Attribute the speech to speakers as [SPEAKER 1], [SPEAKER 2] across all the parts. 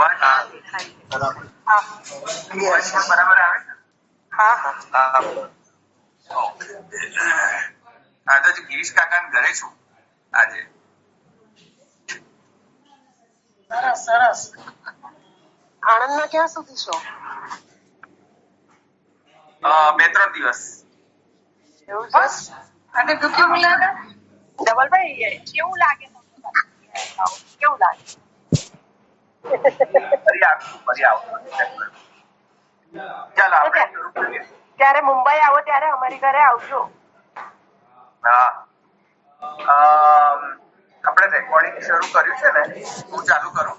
[SPEAKER 1] અવાજ બરાબર આવે છે? હા તો ગિરીશ કાકા ઘરે છું આજે.
[SPEAKER 2] સરસ સરસ. આણંદમાં ક્યાં સુધી છો?
[SPEAKER 1] 2-3 દિવસ.
[SPEAKER 2] એવું છે? અને તું કેવું લાગે? ધવલભાઈ કેવું લાગે? કેવું લાગે?
[SPEAKER 1] ફરી આવું. ચાલો આપણે શરૂ કરીએ.
[SPEAKER 2] ત્યારે મુંબઈ આવો ત્યારે અમારી ઘરે આવજો.
[SPEAKER 1] હા, આપણે રેકોર્ડિંગ શરૂ કર્યું છે ને, હું ચાલુ કરું.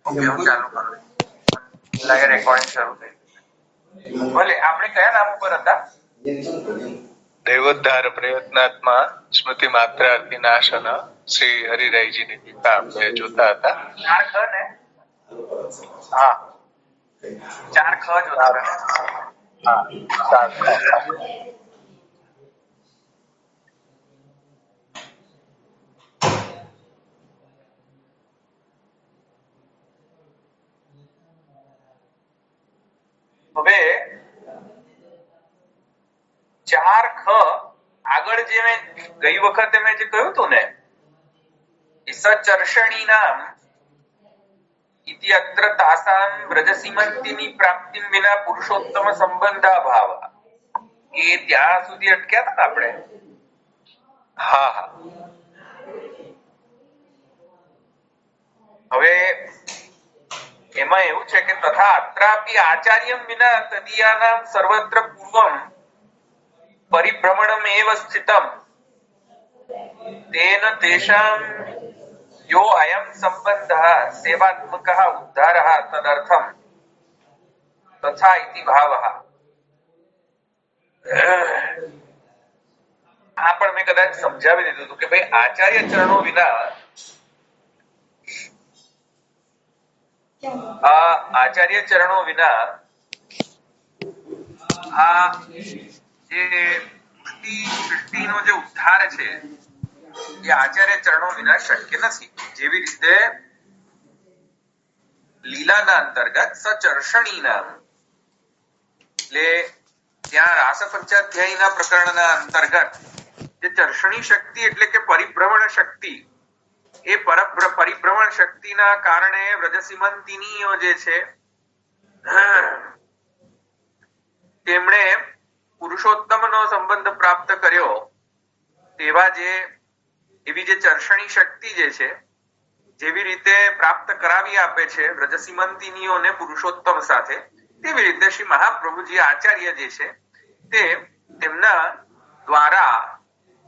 [SPEAKER 1] ઓકે, હું ચાલુ કરું. લાગે રેકોર્ડિંગ શરૂ થઈ. ભલે, આપણે કયા નામ ઉપર હતા?
[SPEAKER 3] દૈવોદ્ધાર પ્રયત્નાત્મા સ્મૃતિ માત્રાર્થી નાશન શ્રી હરિરાયજીની ટીકા આપણે જોતા હતા.
[SPEAKER 1] 4 ખ ને? હા, 4 ખ જોતા હતા.
[SPEAKER 3] હા, 4 ખ.
[SPEAKER 1] હવે 4 ખ આગળ જે મેં ગઈ વખતે મેં જે કહ્યું હતું ને, સચર્ષણી નામ ઇતિ અત્ર તાસામ વ્રજસીમંતિની પ્રાપ્તિ વિના પુરુષોત્તમ સંબંધાભાવ, એ ત્યાં સુધી અટક્યા હતા આપણે.
[SPEAKER 3] હા હા.
[SPEAKER 1] હવે એમાં એવું છે કે તથા અત્રાપી આચાર્યમ વિના તદીયાનામ સર્વત્ર પૂર્વમ પરિભ્રમણમ એવ સ્થિતમ તેન તેષામ યો અયમ સંબંધઃ સેવાત્મકઃ ઉદ્ધારઃ તદર્થમ તથા ઇતિ ભાવઃ. આ પણ મેં કદાચ સમજાવી દીધું હતું કે ભાઈ આચાર્ય ચરણો વિના આચાર્ય ચરણો વિના આ જે સૃષ્ટિનો જે ઉદ્ધાર છે એ આચાર્ય ચરણો વિના શક્ય નથી. જેવી રીતે લીલાના અંતર્ગત સચર્ષણી નામ, એટલે ત્યાં રાસ પંચાધ્યાયીના પ્રકરણના અંતર્ગત જે ચર્ષણી શક્તિ એટલે કે પરિભ્રમણ શક્તિ, એ પરિભ્રમણ શક્તિના કારણે વ્રજસીમંતિનીઓ જે છે તેમણે પુરુષોત્તમનો સંબંધ પ્રાપ્ત કર્યો, તેવા એવી જે ચર્ષણી શક્તિ જે છે, જેવી રીતે પ્રાપ્ત કરાવી આપે છે વ્રજસીમંતિનીઓને પુરુષોત્તમ સાથે, તેવી રીતે શ્રી મહાપ્રભુજી આચાર્ય જે છે તે તેમના દ્વારા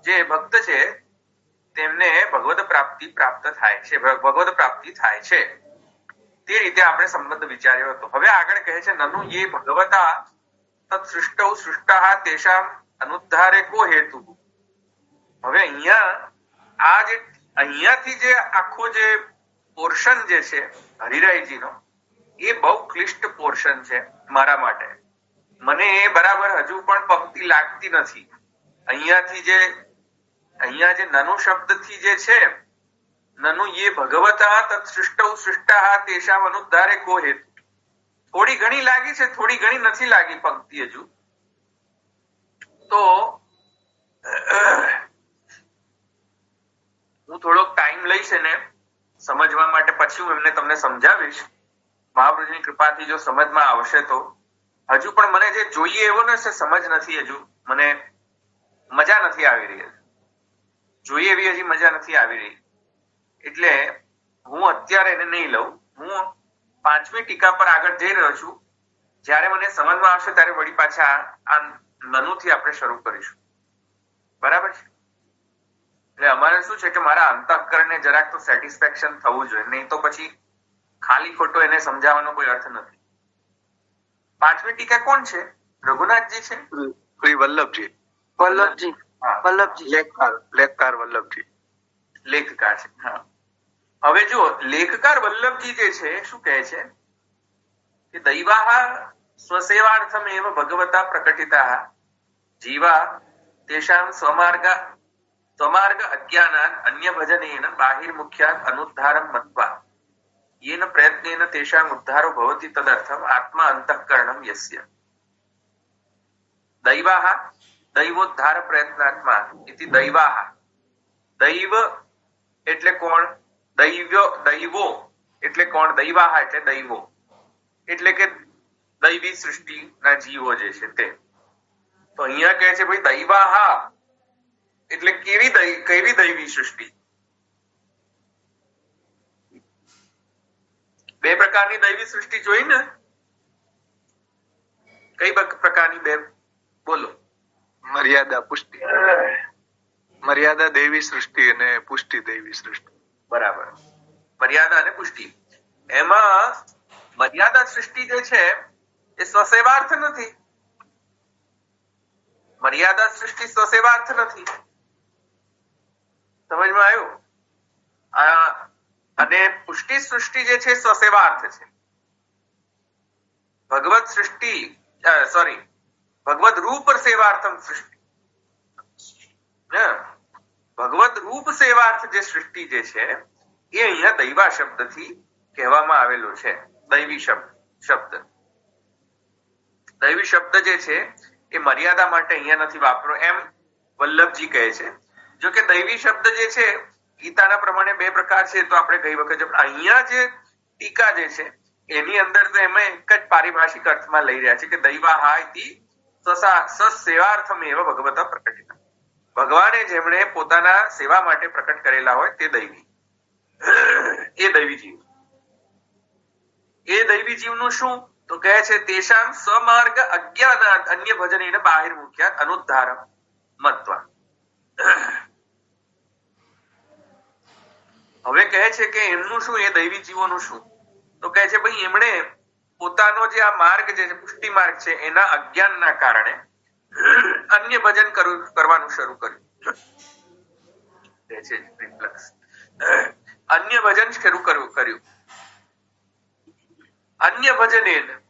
[SPEAKER 1] જે ભક્ત છે તેમને ભગવદ પ્રાપ્તિ પ્રાપ્ત થાય છે, ભગવદ પ્રાપ્તિ થાય છે. તે રીતે આપણે સંબંધ વિચાર્યો હતો. હવે આગળ કહે છે નનુ યે ભગવતા તત્ સૃષ્ટૌ સૃષ્ટઃ તેષામ અનુદ્ધારે કો હેતુ. હવે અહીંયાથી જે આખો જે પોર્શન જે છે હરિરાયજીનો, એ બહુ ક્લિષ્ટ પોર્શન છે મારા માટે. મને એ બરાબર હજુ પણ પંક્તિ લાગતી નથી. અહીંયા જે નનુ શબ્દથી જે છે, નનુ યે ભગવતા તત્ સૃષ્ટૌ સૃષ્ટઃ તેષામ અનુદ્ધારે કો હેતુ, થોડી ઘણી લાગી છે, થોડી ઘણી નથી લાગી પંક્તિ હજુ. તો હું થોડોક ટાઈમ લઈશ એને સમજવા માટે, પછી હું એમને તમને સમજાવીશ. મહાપ્રભુની કૃપાથી જો સમજમાં આવશે તો. હજુ પણ મને જે જોઈએ એવો ને સમજ નથી, હજુ મને મજા નથી આવી રહી, જોઈએ એવી હજી મજા નથી આવી રહી. એટલે હું અત્યારે એને નહીં લઉં. હું 5મી ટીકા પર આગળ જઈ રહ્યો છું. જ્યારે મને સમજમાં આવશે ત્યારે વળી પાછા આ નનુથી આપણે શરૂ કરીશું. બરાબર છે? એટલે અમારે શું છે કે મારા અંતઃકરણને જરાક તો સેટિસ્ફેક્શન થવું જોઈએ, નહીં તો પછી ખાલી ખોટો એને સમજાવવાનો કોઈ અર્થ નથી. 5મી ટીકા કોણ છે? રઘુનાથજી છે?
[SPEAKER 3] શ્રી વલ્લભજી. લેખકાર વલ્લભજી.
[SPEAKER 1] લેખકાર છે. હા, હવે જો લેખકાર વલ્લભજી જે છે શું કહે છે કે દૈવાહ સ્વસેવાર્થમ એવ ભગવતા પ્રકટિતા જીવા તેષામ स्वमार्ग अज्ञानात् अन्य भजनेन बाहिर्मुख्यात् अनुद्धारं मत्वा येन प्रयत्नेन तेषाम् उद्धारो भवति तदर्थम् आत्मा अंतःकरणं यस्य दैवाः दैवोद्धार प्रयत्नात्मा इति दैवाः दैव એટલે કોણ દૈવો એટલે કોણ દૈવાહ એટલે દૈવો એટલે કે દૈવી સૃષ્ટિના જીવો જે છે તે તો અહીંયા કહે છે ભાઈ દૈવાહ એટલે કેવી દૈવી સૃષ્ટિ બે પ્રકારની દૈવી સૃષ્ટિ જોઈ ને કઈ પ્રકારની બે બોલો
[SPEAKER 3] મર્યાદા પુષ્ટિ મર્યાદા દેવી સૃષ્ટિ અને પુષ્ટિ દેવી સૃષ્ટિ
[SPEAKER 1] બરાબર મર્યાદા અને પુષ્ટિ એમાં મર્યાદા સૃષ્ટિ જે છે એ સ્વસેવાર્થ નથી મર્યાદા સૃષ્ટિ સ્વસેવાર્થ નથી સમજમાં આવ્યું અને પુષ્ટિ સૃષ્ટિ જે છે સ્વસેવાર્થ છે ભગવત સૃષ્ટિ ભગવત રૂપ સેવાર્થમ સૃષ્ટિ ભગવત રૂપ સેવાર્થ જે સૃષ્ટિ જે છે એ અહીંયા દૈવા શબ્દથી કહેવામાં આવેલો છે દૈવી શબ્દ દૈવી શબ્દ જે છે એ મર્યાદા માટે અહીંયા નથી વાપરો એમ વલ્લભજી કહે છે જો કે દૈવી શબ્દ જે છે ગીતાના પ્રમાણે બે પ્રકાર છે તો આપણે ગઈ વખતે અહીંયા જે ટીકા જે છે એની અંદર તો એમાં એક જ પારિભાષિક અર્થમાં લઈ રહ્યા છે કે દૈવાહ ઇતિ સસેવાર્થમેવ ભગવત પ્રકટિત ભગવાને જેમણે પોતાના સેવા માટે પ્રકટ કરેલા હોય તે દૈવી એ દૈવી જીવ એ દૈવી જીવનું શું તો કહે છે તેષામ સ્વમાર્ગ અજ્ઞાનાત અન્ય ભજનેન બાહિર્મુખ્યાત અનુદ્ધારમ મત્વા હવે કહે છે કે એમનું શું એ દૈવી જીવોનું શું તો કહે છે ભાઈ એમણે પોતાનો જે આ માર્ગ જે છે પુષ્ટિ માર્ગ છે એના અજ્ઞાનના કારણે અન્ય ભજન કરવાનું શરૂ કર્યું અન્ય ભજન શરૂ કર્યું અન્ય ભજનેન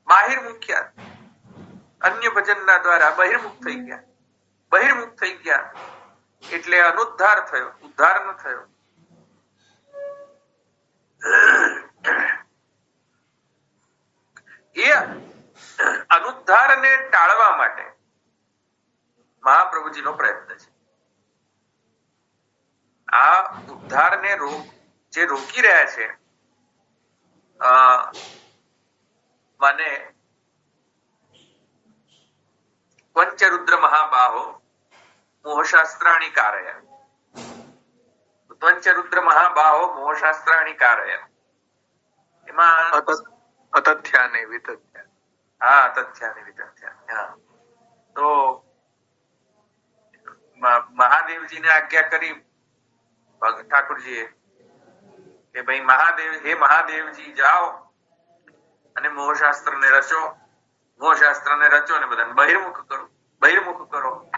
[SPEAKER 1] બાહિર્મુખ્યાત અન્ય ભજનના દ્વારા બહિર્મુખ થઈ ગયા એટલે અનુદ્ધાર થયો ઉદ્ધાર ન થયો એ અનુદ્ધારને ટાળવા માટે મહાપ્રભુજીનો પ્રયત્ન છે આ ઉદ્ધારને જે રોકી રહ્યા છે મને પંચરુદ્ર મહાબાહો મોહશાસ્ત્રાણી કારય પંચરુદ્ર મહાબાહો મોહશાસ્ત્રાણી કારય એમાં
[SPEAKER 3] અતથ્યાને વિતથ્યા
[SPEAKER 1] હા તથ્યાને વિતથ્યા તો મહાદેવજીને આજ્ઞા કરી ઠાકોરજીએ કે ભાઈ હે મહાદેવજી જાઓ અને મોહશાસ્ત્રને રચો અને બધાને બહિર્મુખ કરો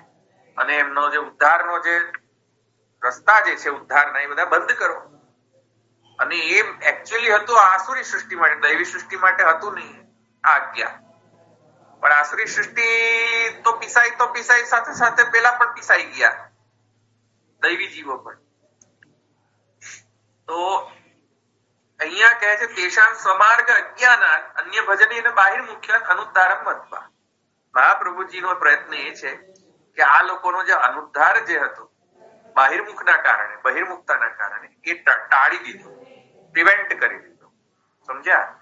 [SPEAKER 1] અને એમનો જે ઉદ્ધારનો જે રસ્તા જે છે ઉદ્ધારના એ બધા બંધ કરો અને એ એકચ્યુઅલી હતું આસુરી સૃષ્ટિ માટે દૈવી સૃષ્ટિ માટે હતું નહીં આ આજ્ઞા પણ આસુરી સૃષ્ટિ તો પીસાઈ સાથે સાથે પેલા પણ પીસાઈ ગયા દૈવી જીવો પણ તો અહીંયા કહે છે તેષામ સ્વમાર્ગ અજ્ઞાનાત અન્ય ભજનેન બાહિર્મુખ્યાત અનુદ્ધારમ મત્વા મહાપ્રભુજીનો પ્રયત્ન એ છે કે આ લોકોનો જે અનુદ્ધાર જે હતો બહિર્મુખતાના કારણે એ ટાળી દીધું પ્રિવેન્ટ કરી દીધું સમજ્યા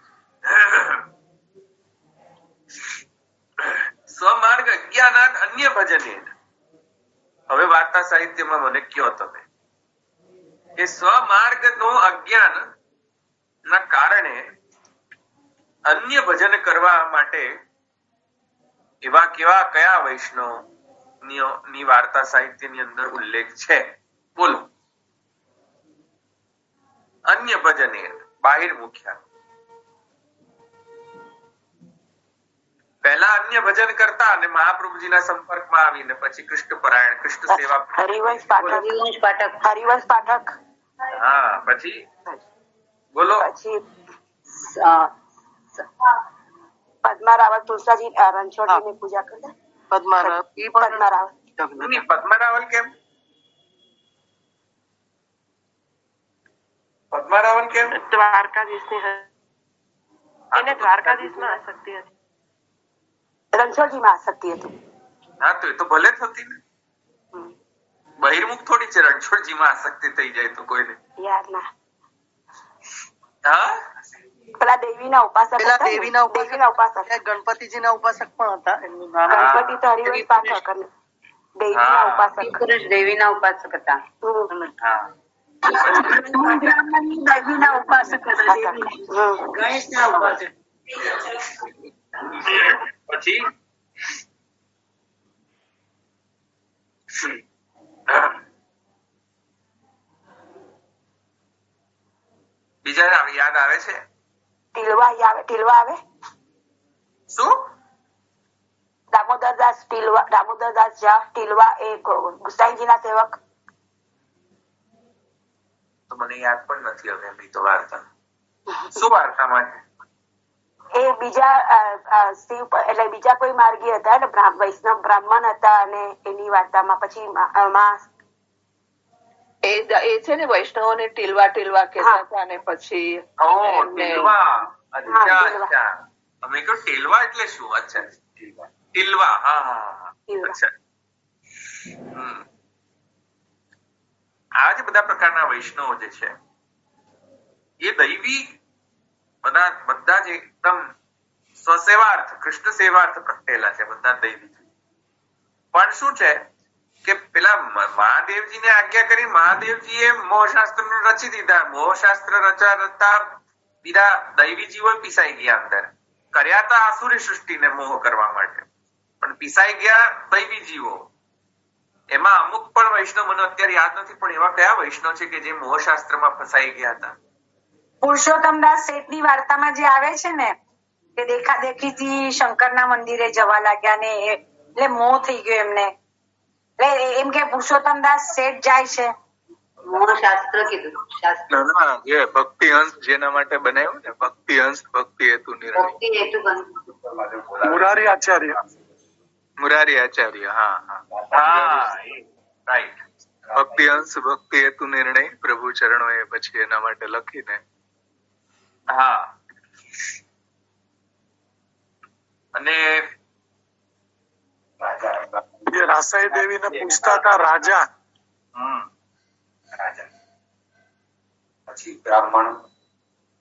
[SPEAKER 1] સ્વમાર્ગ અજ્ઞાનાત અન્ય ભજનેન હવે વાર્તા સાહિત્યમાં મને કયો તમે કે સ્વમાર્ગ નો અજ્ઞાન ના કારણે અન્ય ભજન કરવા માટે એવા કયા વૈષ્ણવ ની વાર્તા સાહિત્યની અંદર ઉલ્લેખ છે બોલો અન્ય ભજને બાહિર્મુખ્યા પહેલા અન્ય ભજન કરતા અને મહાપ્રભુજીના સંપર્કમાં આવીને પછી કૃષ્ણ પરાયણ કૃષ્ણ સેવા
[SPEAKER 2] હરિવંશ પાઠક
[SPEAKER 1] હા પછી બોલો
[SPEAKER 2] પછી પદ્મા રાવત તુલસાજી રણછોડજીની પૂજા કરતા પદ્મા રાવત
[SPEAKER 1] પદ્મા કેમ? પદ્મા કેમ?
[SPEAKER 2] દ્વારકાધીશની એને દ્વારકાધીશમાં આસક્તિ હતી, રણછોડજીમાં આસક્તિ હતું.
[SPEAKER 1] હા તો એ તો ભલે થતી ને, બહિર્મુખ થોડી છે. રણછોડજીમાં આસક્તિ થઈ જાય તો કોઈને
[SPEAKER 2] યાર ના.
[SPEAKER 1] હા
[SPEAKER 2] પેલા દેવીના ઉપાસક હતા, દેવીના ઉપાસક
[SPEAKER 4] ગણપતિજીના ઉપાસક પણ હતા. એમનું નામ
[SPEAKER 2] ગણપતિ તો હરિવંશ પાઠક અને દેવીના ઉપાસક,
[SPEAKER 4] દેવીના ઉપાસક હતા.
[SPEAKER 1] હા
[SPEAKER 4] દેવીના ઉપાસક હતા. ગણેશના ઉપાસક.
[SPEAKER 1] પછી બીજા યાદ આવે છે?
[SPEAKER 2] ટીલવા આવે
[SPEAKER 1] શું?
[SPEAKER 2] દામોદરદાસ ઝા ટીલવા એ ગુસાઈજીના સેવક.
[SPEAKER 1] તો મને યાદ પણ નથી હવે એમની તો વાર્તા. શું વાર્તામાં છે?
[SPEAKER 2] એ બીજા શિવ એટલે બીજા કોઈ માર્ગી હતા ને, વૈષ્ણવ બ્રાહ્મણ હતા અને એની વાર્તામાં પછી
[SPEAKER 4] એ છે ને વૈષ્ણવોને ટીલવા કહેતા હતા અને પછી
[SPEAKER 1] અચ્છા અમે કહ્યું ટીલવા એટલે શું? અચ્છા ટીલવા. હા અચ્છા. આ જે બધા પ્રકારના વૈષ્ણવો જે છે એ દૈવી બધા જ એકદમ સ્વસેવાર્થ કૃષ્ણ સેવાર્થ પ્રગટેલા છે. બધા દૈવી પણ શું છે કે પેલા મહાદેવજીને આજ્ઞા કરી, મહાદેવજીએ મોહશાસ્ત્ર રચી દીધા. મોહશાસ્ત્ર રચતા બીજા દૈવી જીવો પીસાઈ ગયા. અંદર કર્યા હતા આસુરી સૃષ્ટિને મોહ કરવા માટે, પણ પીસાઈ ગયા દૈવી જીવો. એમાં અમુક પણ વૈષ્ણવ, મને અત્યારે યાદ નથી, પણ એવા કયા વૈષ્ણવ છે કે જે મોહશાસ્ત્રમાં ફસાઈ ગયા હતા?
[SPEAKER 5] પુરુષોત્તમદાસ શેઠની વાર્તામાં જે આવે છે ને કે દેખાદેખીથી શંકરના મંદિરે જવા લાગ્યા ને એટલે મોહ થઈ ગયો એમને. એટલે એમ કે પુરુષોત્તમદાસ શેઠ જાય છે.
[SPEAKER 4] શાસ્ત્ર કીધું.
[SPEAKER 3] જે ભક્તિ અંશ જેના માટે બનાવ્યું ને, ભક્તિ અંશ ભક્તિ હેતુ નિર્ણય. મુરારી આચાર્ય. હા
[SPEAKER 1] રાઈટ.
[SPEAKER 3] ભક્તિ અંશ ભક્તિ હેતુ નિર્ણય પ્રભુ ચરણો એ પછી એના માટે લખીને.
[SPEAKER 1] હા અને
[SPEAKER 6] રાસાઈ દેવીને પૂછતા હતા રાજા.
[SPEAKER 7] પછી બ્રાહ્મણ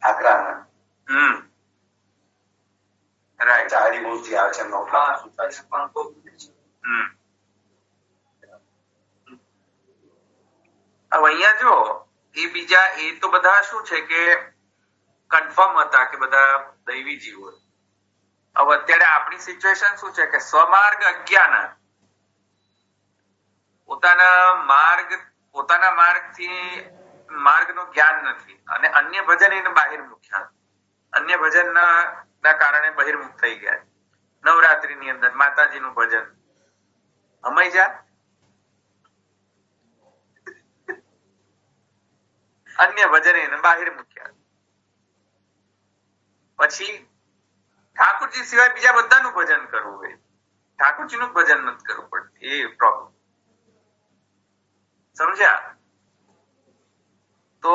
[SPEAKER 7] આગ્રાના
[SPEAKER 1] રાઈટ.
[SPEAKER 7] હરિમૂર્તિ આવે છે એમનો.
[SPEAKER 1] હવે અહીંયા જો એ બીજા એ તો બધા શું છે કે કન્ફર્મ હતા કે બધા દૈવી જીવો. હવે અત્યારે આપણી સિચ્યુએશન શું છે કે સ્વમાર્ગ અજ્ઞાન, પોતાના માર્ગનું જ્ઞાન નથી અને અન્ય ભજન એને બહાર મૂક્યા. અન્ય ભજન ના કારણે બહિર્મુખ થઈ ગયા. નવરાત્રીની અંદર માતાજીનું ભજન હમાઈ જા, અન્ય ભજન એને બહાર મૂક્યા. પછી ઠાકોરજી સિવાય બીજા બધાનું ભજન કરવું હોય, ઠાકોરજીનું ભજન નથી કરવું પડતું. એ પ્રોબ્લેમ સમજ્યા? તો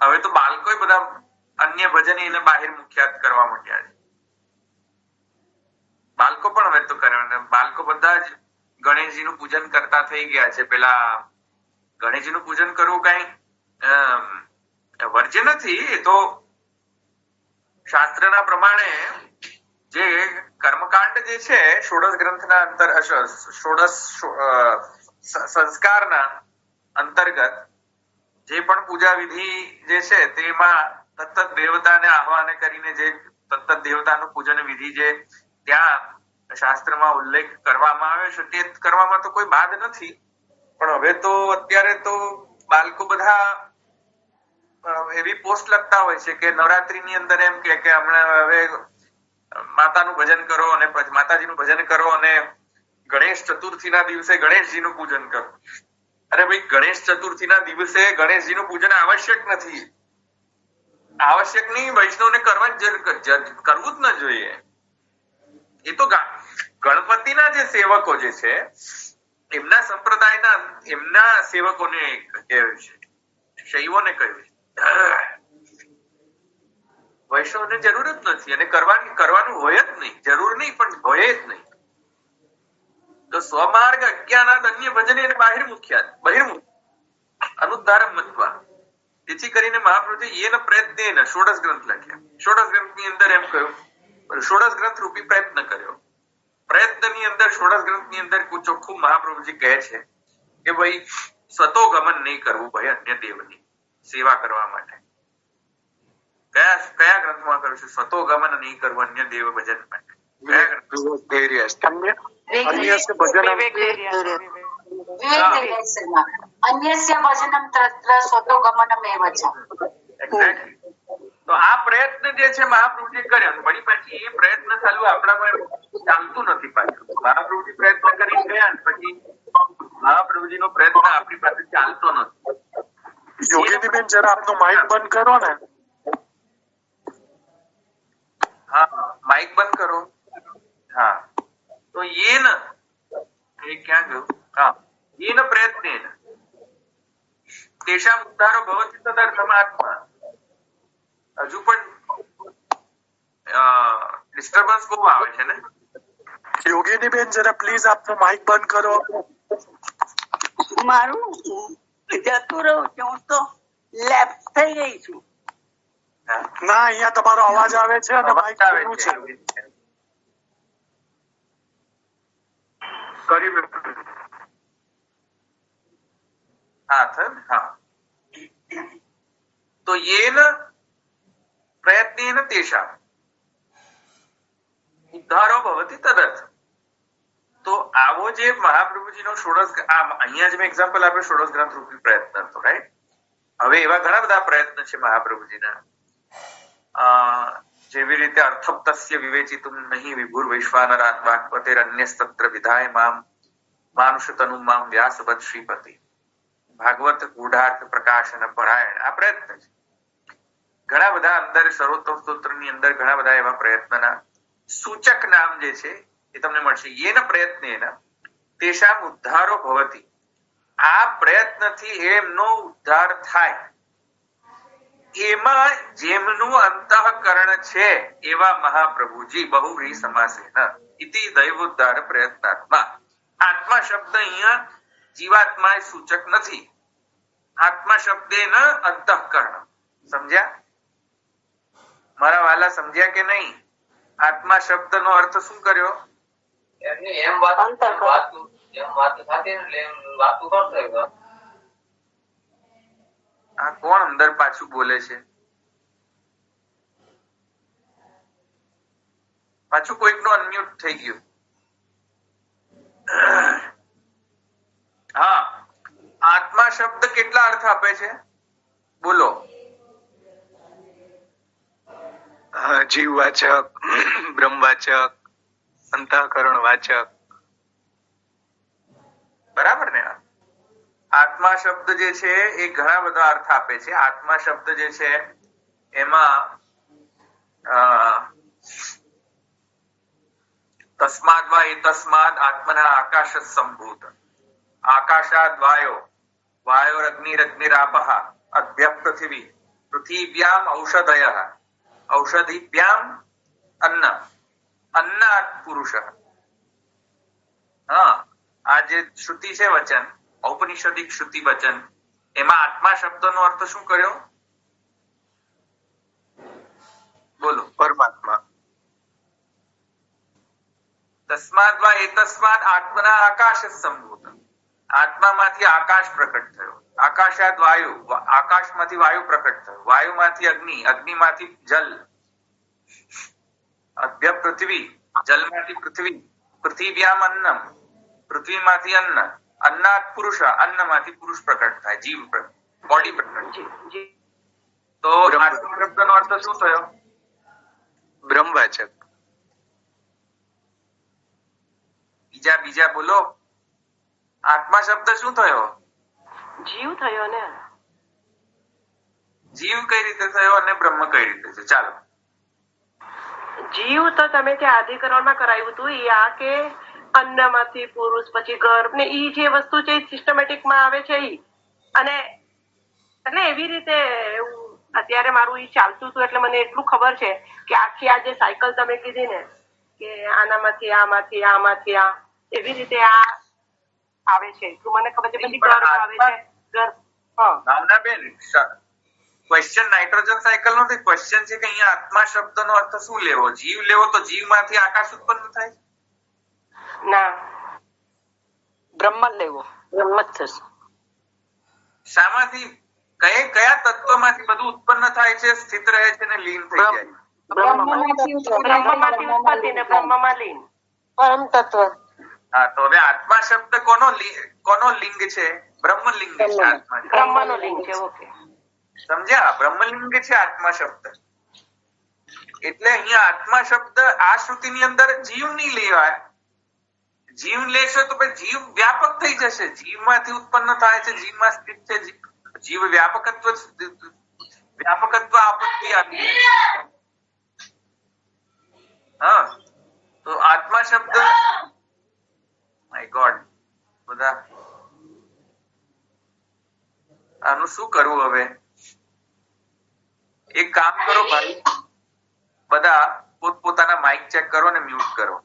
[SPEAKER 1] હવે તો બાળકો બધા અન્ય ભજન એને બહાર મુખ્યાત કરવા માંડ્યા છે. બાળકો પણ હવે તો કરે. બાળકો બધા જ ગણેશજીનું પૂજન કરતા થઈ ગયા છે. પેલા ગણેશજીનું પૂજન કરવું કઈ વર્જ્ય નથી. એ તો શાસ્ત્રના પ્રમાણે જે કર્મકાંડ જે છે ષોડશ ગ્રંથના ષોડશ સંસ્કારના અંતર્ગત જે પણ પૂજા વિધિ જે છે તેમાં તત્ત દેવતાને આહ્વાન કરીને જે તત્ત દેવતાનું પૂજન વિધિ જે ત્યાં શાસ્ત્રમાં ઉલ્લેખ કરવામાં આવ્યો છે તે કરવામાં તો કોઈ બાદ નથી. પણ હવે તો અત્યારે તો બાળકો બધા એવી પોસ્ટ લખતા હોય છે કે નવરાત્રીની અંદર એમ કે હમણાં હવે માતાનું ભજન કરો અને માતાજીનું ભજન કરો અને ગણેશ ચતુર્થીના દિવસે ગણેશજીનું પૂજન કરો. અરે ભાઈ, ગણેશ ચતુર્થીના દિવસે ગણેશજીનું પૂજન આવશ્યક નથી. આવશ્યક નહીં, વૈષ્ણવને કરવું જ ન જોઈએ. એ તો ગણપતિના જે સેવકો જે છે એમના સંપ્રદાયના એમના સેવકોને કહ્યું છે, શૈવોને કહ્યું છે. વૈષ્ણવને જરૂર જ નથી અને કરવાનું હોય જ નહીં, જરૂર નહીં પણ હોય જ નહીં. તો સ્વમાર્ગ અજ્ઞાનાદ અન્ય ભજને એને બહિર્મુખ અનુદ્ધારમ મત્વા. જેથી કરીને મહાપ્રભુજી એન પ્રયત્નેન ષોડશ ગ્રંથ લખ્યા. ષોડશ ગ્રંથની અંદર એમ કહ્યું, ષોડશ ગ્રંથ રૂપી પ્રયત્ન કર્યો. પ્રયત્નની અંદર ષોડશ ગ્રંથની અંદર ચોખ્ખું મહાપ્રભુજી કહે છે કે ભાઈ સ્વતો ગમન નહીં કરવું ભાઈ અન્ય દેવની સેવા કરવા માટે. કયા ગ્રંથમાં કહ્યું છે સ્વતો ગમન નહીં કરવું અન્ય દેવ ભજન માટે? કયા ગ્રંથ?
[SPEAKER 5] અન્યસ્ય ભજનમ તત્ર સ્વતો ગમનમેવ ચ.
[SPEAKER 1] એક્ઝેક્ટલી. તો આ પ્રયત્ન જે છે મહાપ્રભુજી કર્યો, વળી પછી એ પ્રયત્ન ચાલુ આપણામાં ચાલતું નથી. પાછું મહાપ્રભુજી પ્રયત્ન કરી ગયા ને પછી મહાપ્રભુજીનો પ્રયત્ન આપણી પાસે ચાલતો નથી.
[SPEAKER 6] યોગીનીબેન જરા આપનું માઇક બંધ કરો ને.
[SPEAKER 1] હા, માઇક બંધ કરો. હા, તો એ ક્યાં ગયું? હા, એન પ્રયત્નેન તેષામ ઉદ્ધારો ભવતિ તદર્થમાત્મા. હજુ પણ ડિસ્ટર્બન્સ બહુ આવે છે ને.
[SPEAKER 6] યોગીનીબેન જરા પ્લીઝ આપનું માઇક બંધ કરો.
[SPEAKER 8] મારું જતું રહ્યું છે, હું તો લેફ્ટ થઈ ગઈ છું.
[SPEAKER 6] ના, અહીંયા તમારો અવાજ આવે છે અને માઇક ચાલુ છે.
[SPEAKER 1] તો એન પ્રયત્નેન તેષામ ઉદ્ધારો ભવતિ તદર્થ. તો આવો જે મહાપ્રભુજીનો ષોડશ, અહીંયા જ મેં એક્ઝામ્પલ આપ્યું ષોડશ ગ્રંથ રૂપી પ્રયત્ન હતો, રાઈટ? હવે એવા ઘણા બધા પ્રયત્ન છે મહાપ્રભુજીના. જેવી રીતે અર્થપ્તસ્ય વિવેચિતુમ નહીં વિભુર વૈશ્વાનરાત વાક્પતેર અન્યસ્તત્ર વિધાય મામ માનુષતનુ મામ વ્યાસવદ શ્રીપતિ. ભાગવત ગૂઢાર્થ પ્રકાશન પરાયણ આ પ્રયત્ન છે. ઘણા બધા અંદર સર્વોત્તમ સ્તોત્રની અંદર ઘણા બધા એવા પ્રયત્નના સૂચક નામ જે છે એ તમને મળશે. એન પ્રયત્નેન તેષામ ઉદ્ધારો ભવતિ. આ પ્રયત્નથી એમનો ઉદ્ધાર થાય. એમાં જેમનું અંતઃકરણ છે એવા મહાપ્રભુજી બહુવ્રીહી સમાસેન ઇતિ દૈવોદ્ધાર પ્રયત્નાત્મા. આત્મા શબ્દ અહીંયા જીવાત્મા એ સૂચક નથી. આત્મા શબ્દેન અંતઃકરણ. સમજ્યા મારા વાલા? સમજ્યા કે નહીં? આત્મા શબ્દ નો અર્થ શું કર્યો? આ કોણ અંદર પાછું બોલે છે? પાછું કોઈક નું અનમ્યુટ થઈ ગયું. હા, આત્મા શબ્દ કેટલા અર્થ આપે છે? બોલો.
[SPEAKER 3] જીવવાચક, બ્રહ્મવાચક, અંતઃકરણ વાચક.
[SPEAKER 1] બરાબર ને? આત્મા શબ્દ જે છે એ ઘણા બધા અર્થ આપે છે. આત્મા શબ્દ જે છે એમાં તસ્માદ વા એ તસ્માદ આત્મના આકાશ સંભૂત. આકાશાદ વાયો, વાયોરગ્નિરગ્નિરાપઃ અદ્ભ્ય પૃથિવી, પૃથિવ્યામ ઔષધયઃ, ઔષધિભ્યામ અન્ન, અન્નાદ પુરુષ. હા, આ જે શ્રુતિ છે વચન, ઔપનિષદિક શ્રુતિ વચન, એમાં આત્મા શબ્દનો અર્થ શું કર્યો? બોલો.
[SPEAKER 3] પરમાત્મા.
[SPEAKER 1] તસ્માદ વા એ તસ્માદ આત્મના આકાશ સંભૂત. આત્મામાંથી આકાશ પ્રકટ થયો. આકાશાદ વાયુ, આકાશમાંથી વાયુ પ્રકટ થયો. વાયુમાંથી અગ્નિ, અગ્નિમાંથી જલ, અદ્ભ્ય પૃથ્વી, જલમાંથી પૃથ્વી, પૃથિવ્યામ અન્નમ, પૃથ્વીમાંથી અન્ન, અન્નાદ પુરુષ, અન્નમાંથી પુરુષ પ્રકટ થાય, જીવ બોડી પ્રકટ. તો આત્મા શબ્દનો અર્થ શું થયો?
[SPEAKER 3] બ્રહ્મવાચક.
[SPEAKER 1] બીજા બોલો. આત્મા શબ્દ શું થયો?
[SPEAKER 4] જીવ થયો ને.
[SPEAKER 1] જીવ કઈ રીતે થયો અને બ્રહ્મ કઈ રીતે છે? ચાલો.
[SPEAKER 9] જીવ તો તમે જે આધિકરણમાં કરાવ્યું હતું એ આ કે અન્નમાંથી પુરુષ પછી ગર્ભ ને ઈ જે વસ્તુ છે સિસ્ટમેટિકમાં આવે છે ઈ અને એટલે એવી રીતે અત્યારે મારું ઈ ચાલતું હતું એટલે મને એટલું ખબર છે કે આખી આ જે સાયકલ તમે કીધી ને કે આનામાંથી આમાંથી આમાંથી આ એવી રીતે આ આવે છે તો મને ખબર છે પછી ગર્ભ આવે છે ગર્ભ
[SPEAKER 1] ભાવનાબેન ક્વેશ્ચન નાઇટ્રોજન સાયકલ નથી ક્વેશ્ચન છે કે અહીંયા આત્મા શબ્દનો અર્થ શું લેવો જીવ લેવો તો જીવમાંથી આકાશ ઉત્પન્ન થાય
[SPEAKER 9] ના
[SPEAKER 8] બ્રહ્મ લેવો
[SPEAKER 2] બ્રહ્મ જ થશે
[SPEAKER 1] શામાંથી કયા તત્વમાંથી બધું ઉત્પન્ન થાય છે સ્થિત રહે છે ને લીન થઈ જાય
[SPEAKER 9] બ્રહ્મમાંથી ઉત્પત્તિ ને બ્રહ્મમાં લીન
[SPEAKER 2] પરમ તત્વ
[SPEAKER 1] હા તો હવે આત્મા શબ્દ કોનો લિંગ છે બ્રહ્મલિંગ છે આત્મા
[SPEAKER 9] બ્રહ્મનો લિંગ છે ઓકે
[SPEAKER 1] સમજ્યા બ્રહ્મલિંગ છે આત્મા શબ્દ એટલે અહીંયા આત્મા શબ્દ આ શ્રુતિની અંદર જીવ નહીં લેવાય જીવ લેશો તો પછી જીવ વ્યાપક થઈ જશે જીવમાંથી ઉત્પન્ન થાય છે જીવમાં સ્થિત છે જીવ વ્યાપકત્વ આપત્તિ આપી હા તો આત્મા શબ્દ માય ગોડ બધા આનું શું કરવું હવે એક કામ કરો ભાઈ બધા પોતપોતાના માઇક ચેક કરો ને મ્યુટ કરો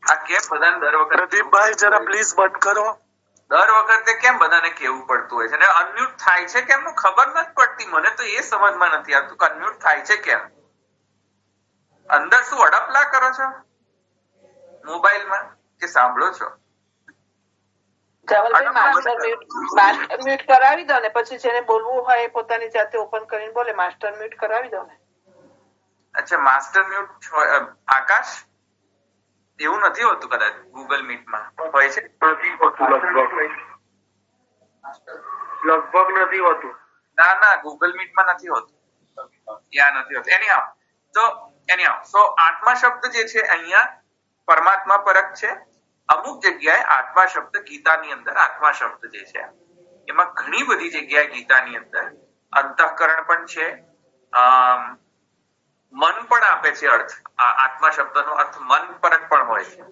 [SPEAKER 1] આ કેમ બધાને દર વખતે
[SPEAKER 6] પ્રદીપભાઈ જરા પ્લીઝ બંધ કરો
[SPEAKER 1] દર વખતે કેમ બધાને કેવું પડતું હોય છે ને અનમ્યુટ થાય છે કેમ ખબર નથી પડતી મને તો એ સમજમાં નથી આવતું કે અનમ્યુટ થાય છે કેમ અંદર શું અડપલા કરો છો મોબાઈલમાં કે સાંભળો છો
[SPEAKER 4] માસ્ટર મ્યુટ કરાવી દો ને પછી જેને બોલવું હોય પોતાની જાતે ઓપન કરીને બોલે માસ્ટર મ્યુટ કરાવી દો ને
[SPEAKER 1] અચ્છા માસ્ટર મ્યુટ આકાશ એવું નથી હોતું કદાચ ગૂગલ મીટમાં હોય છે
[SPEAKER 6] લગભગ નથી હોતું
[SPEAKER 1] ના ગૂગલ મીટમાં નથી હોતું ત્યાં નથી હોતું એની આત્મા શબ્દ જે છે અહીંયા પરમાત્મા પરક છે અમુક જગ્યાએ આત્મા શબ્દ ગીતાની અંદર આત્મા શબ્દ જે છે એમાં ઘણી બધી જગ્યાએ ગીતાની અંદર અંતઃકરણ પણ છે મન પણ આપે છે અર્થ આત્મા શબ્દનો અર્થ મન પરક પણ હોય છે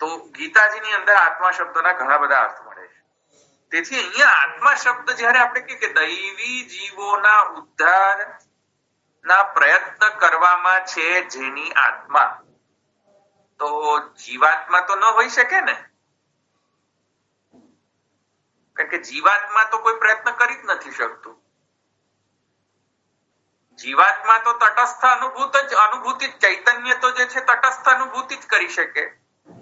[SPEAKER 1] તો ગીતાજીની અંદર આત્મા શબ્દના ઘણા બધા અર્થ મળે છે તેથી અહીંયા આત્મા શબ્દ જયારે આપણે કહીએ કે દૈવી જીવોના ઉદ્ધાર ના પ્રયત્ન કરવામાં છે જેની આત્મા તો જીવાત્મા તો ન હોઈ શકે ને કારણ કે જીવાત્મા તો કોઈ પ્રયત્ન કરી જ નથી શકતું જીવાત્મા તો તટસ્થ અનુભૂતિ ચૈતન્ય તો જે છે તટસ્થ અનુભૂતિ જ કરી શકે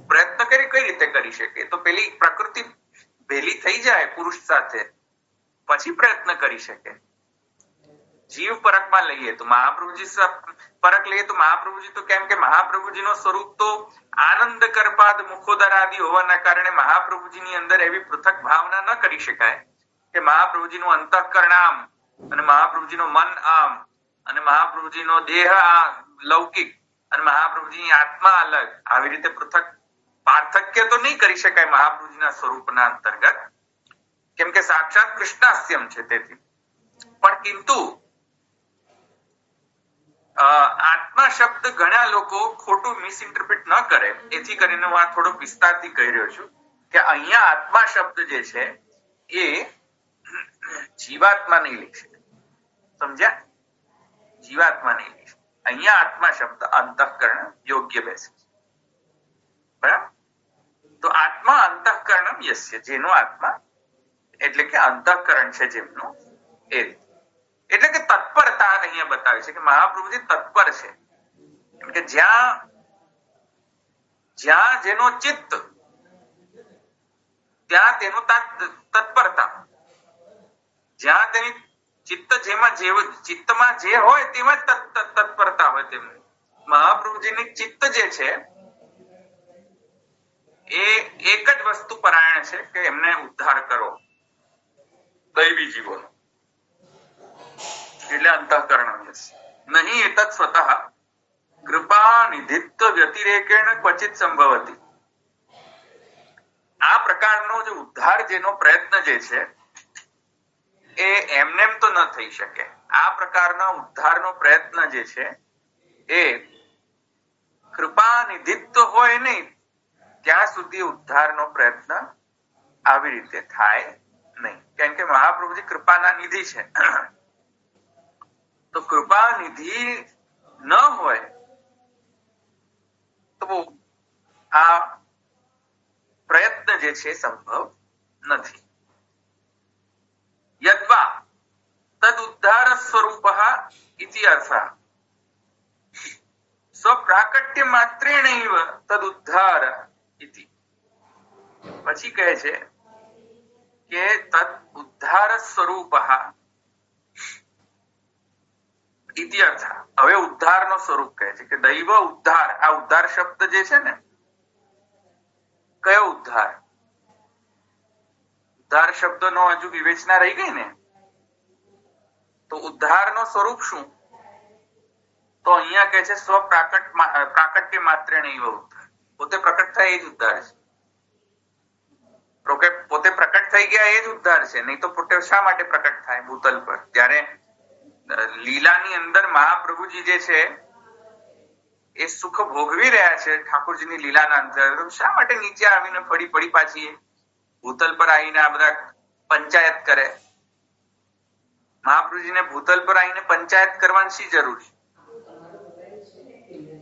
[SPEAKER 1] પ્રયત્ન કઈ રીતે કરી શકે તો પેલી પ્રકૃતિ ભેલી થઈ જાય પુરુષ સાથે પછી પ્રયત્ન કરી શકે જીવ પરકમાં લઈએ તો મહાપ્રભુજી પરક લઈએ તો મહાપ્રભુજી તો કેમ કે મહાપ્રભુજીનો સ્વરૂપ તો આનંદ કરપાદ મુખોદર આદિ હોવાના કારણે મહાપ્રભુજીની અંદર એવી પૃથક ભાવના ન કરી શકાય કે મહાપ્રભુજીનું અંતઃકરણ આમ અને મહાપ્રભુજીનો મન આમ અને મહાપ્રભુજીનો દેહ લૌકિક અને મહાપ્રભુજીની આત્મા અલગ આવી રીતે પૃથક પાર્થક્ય તો નહીં કરી શકાય મહાપ્રભુજીના સ્વરૂપના અંતર્ગત કેમ કે સાક્ષાત કૃષ્ણાસ્યમ છે તેથી પણ કિંતુ આત્મા શબ્દ ઘણા લોકો ખોટું મિસઇન્ટરપ્રિટ ન કરે એથી કરીને હું આ થોડો વિસ્તારથી કહી રહ્યો છું કે અહીંયા આત્મા શબ્દ જે છે એ જીવાત્મા નહીં લઈ શકે સમજ્યા જીવાત્મા નહીં લઈ શકે અહીંયા આત્મા શબ્દ અંતઃકરણ યોગ્ય બેસે છે બરાબર તો આત્મા અંતઃકરણમ યસ્ય જેનો આત્મા એટલે કે અંતઃકરણ છે જેમનું એ રીતે એટલે કે તત્પરતા અહીંયા બતાવે છે કે મહાપ્રભુજી તત્પર છે કે જ્યાં જેનો ચિત્ત ત્યાં તેનું તત્પરતા જ્યાં તેની ચિત્તમાં જે હોય તેમાં તત્પરતા હોય તેમની મહાપ્રભુજીની ચિત્ત જે છે એ એક જ વસ્તુ પરાયણ છે કે એમને ઉદ્ધાર કરો દૈવી જીવોનો એટલે અંતઃકરણ નહીં એતત સ્વતઃ કૃપા નિધિત્વ વ્યતિરેકેણ ક્વચિત સંભવતી આ પ્રકારનો જે ઉદ્ધાર જેનો પ્રયત્ન જે છે એ એમનેમ તો ન થઈ શકે આ પ્રકારના ઉદ્ધારનો પ્રયત્ન જે છે એ કૃપા નિધિત્વ હોય નહીં ત્યાં સુધી ઉદ્ધારનો પ્રયત્ન આવી રીતે થાય નહીં. કેમ કે મહાપ્રભુજી કૃપાના નિધિ છે. તો કૃપા નિધિ ન હોય તો આ પ્રયત્ન જે છે સંભવ નથી. યદ્વા તદ ઉદ્ધાર સ્વરૂપ ઇતિ અર્થ સ્વપ્રાકટ્ય માત્રેણૈવ તદ ઉદ્ધાર ઇતિ. પછી કહે છે કે તદ ઉદ્ધાર સ્વરૂપ ઇતિ અર્થ. હવે ઉદ્ધારનો સ્વરૂપ કહે છે કે દૈવ ઉદ્ધાર. આ ઉદ્ધાર શબ્દ જે છે ને, કયો ઉદ્ધાર? ઉદ્ધાર શબ્દનો હજુ વિવેચના રહી ગઈ ને. તો ઉદ્ધારનો સ્વરૂપ શું? તો અહીંયા કહે છે સ્વ પ્રાકટ્ય માત્ર નહીં ઉદ્ધાર. પોતે પ્રકટ થાય એ જ ઉદ્ધાર છે. પોતે પ્રકટ થઈ ગયા એ જ ઉદ્ધાર છે. નહીં તો પોતે શા માટે પ્રકટ થાય ભૂતલ પર? જ્યારે લીલાની અંદર મહાપ્રભુજી જે છે એ સુખ ભોગવી રહ્યા છે ઠાકોરજીની લીલાના અંદર, શા માટે નીચે આવીને પડી પાછી ભૂતલ પર આવીને આ બધા પંચાયત કરે? મહાપ્રભુજીને ભૂતલ પર આવીને પંચાયત કરવાની શી જરૂર છે?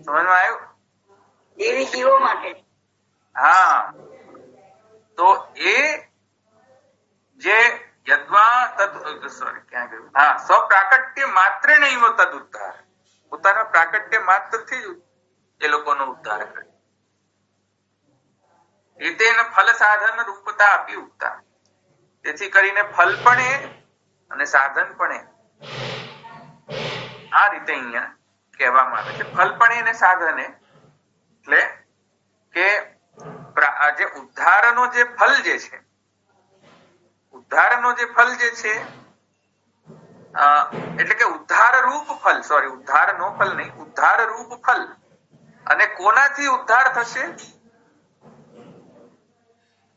[SPEAKER 1] સમજમાં આવ્યું?
[SPEAKER 8] દેવી જીવો માટે.
[SPEAKER 1] હા, તો એ જે યદ્વા તદ સોરી ક્યાં ગયું? હા, સ્વપ્રાકટ્ય માત્ર નહીં તદ ઉદ્ધાર. પોતાના પ્રાકટ્ય માત્રથી જ એ લોકોનો ઉદ્ધાર કરે. એતેન ફલ સાધન રૂપતા આપી ઉગતા. તેથી કરીને ફલ પણ એ અને સાધન પણ એ. આ રીતે અહીંયા કહેવામાં આવે છે. ફલ પણ એ અને સાધન એ. એટલે કે જે ઉદ્ધારનો જે ફલ જે છે, ઉદ્ધારનો જે ફલ જે છે એટલે કે ઉદ્ધાર રૂપ ફલ, સોરી ઉદ્ધાર નો ફલ નહીં, ઉદ્ધાર રૂપ ફલ. અને કોનાથી ઉદ્ધાર થશે?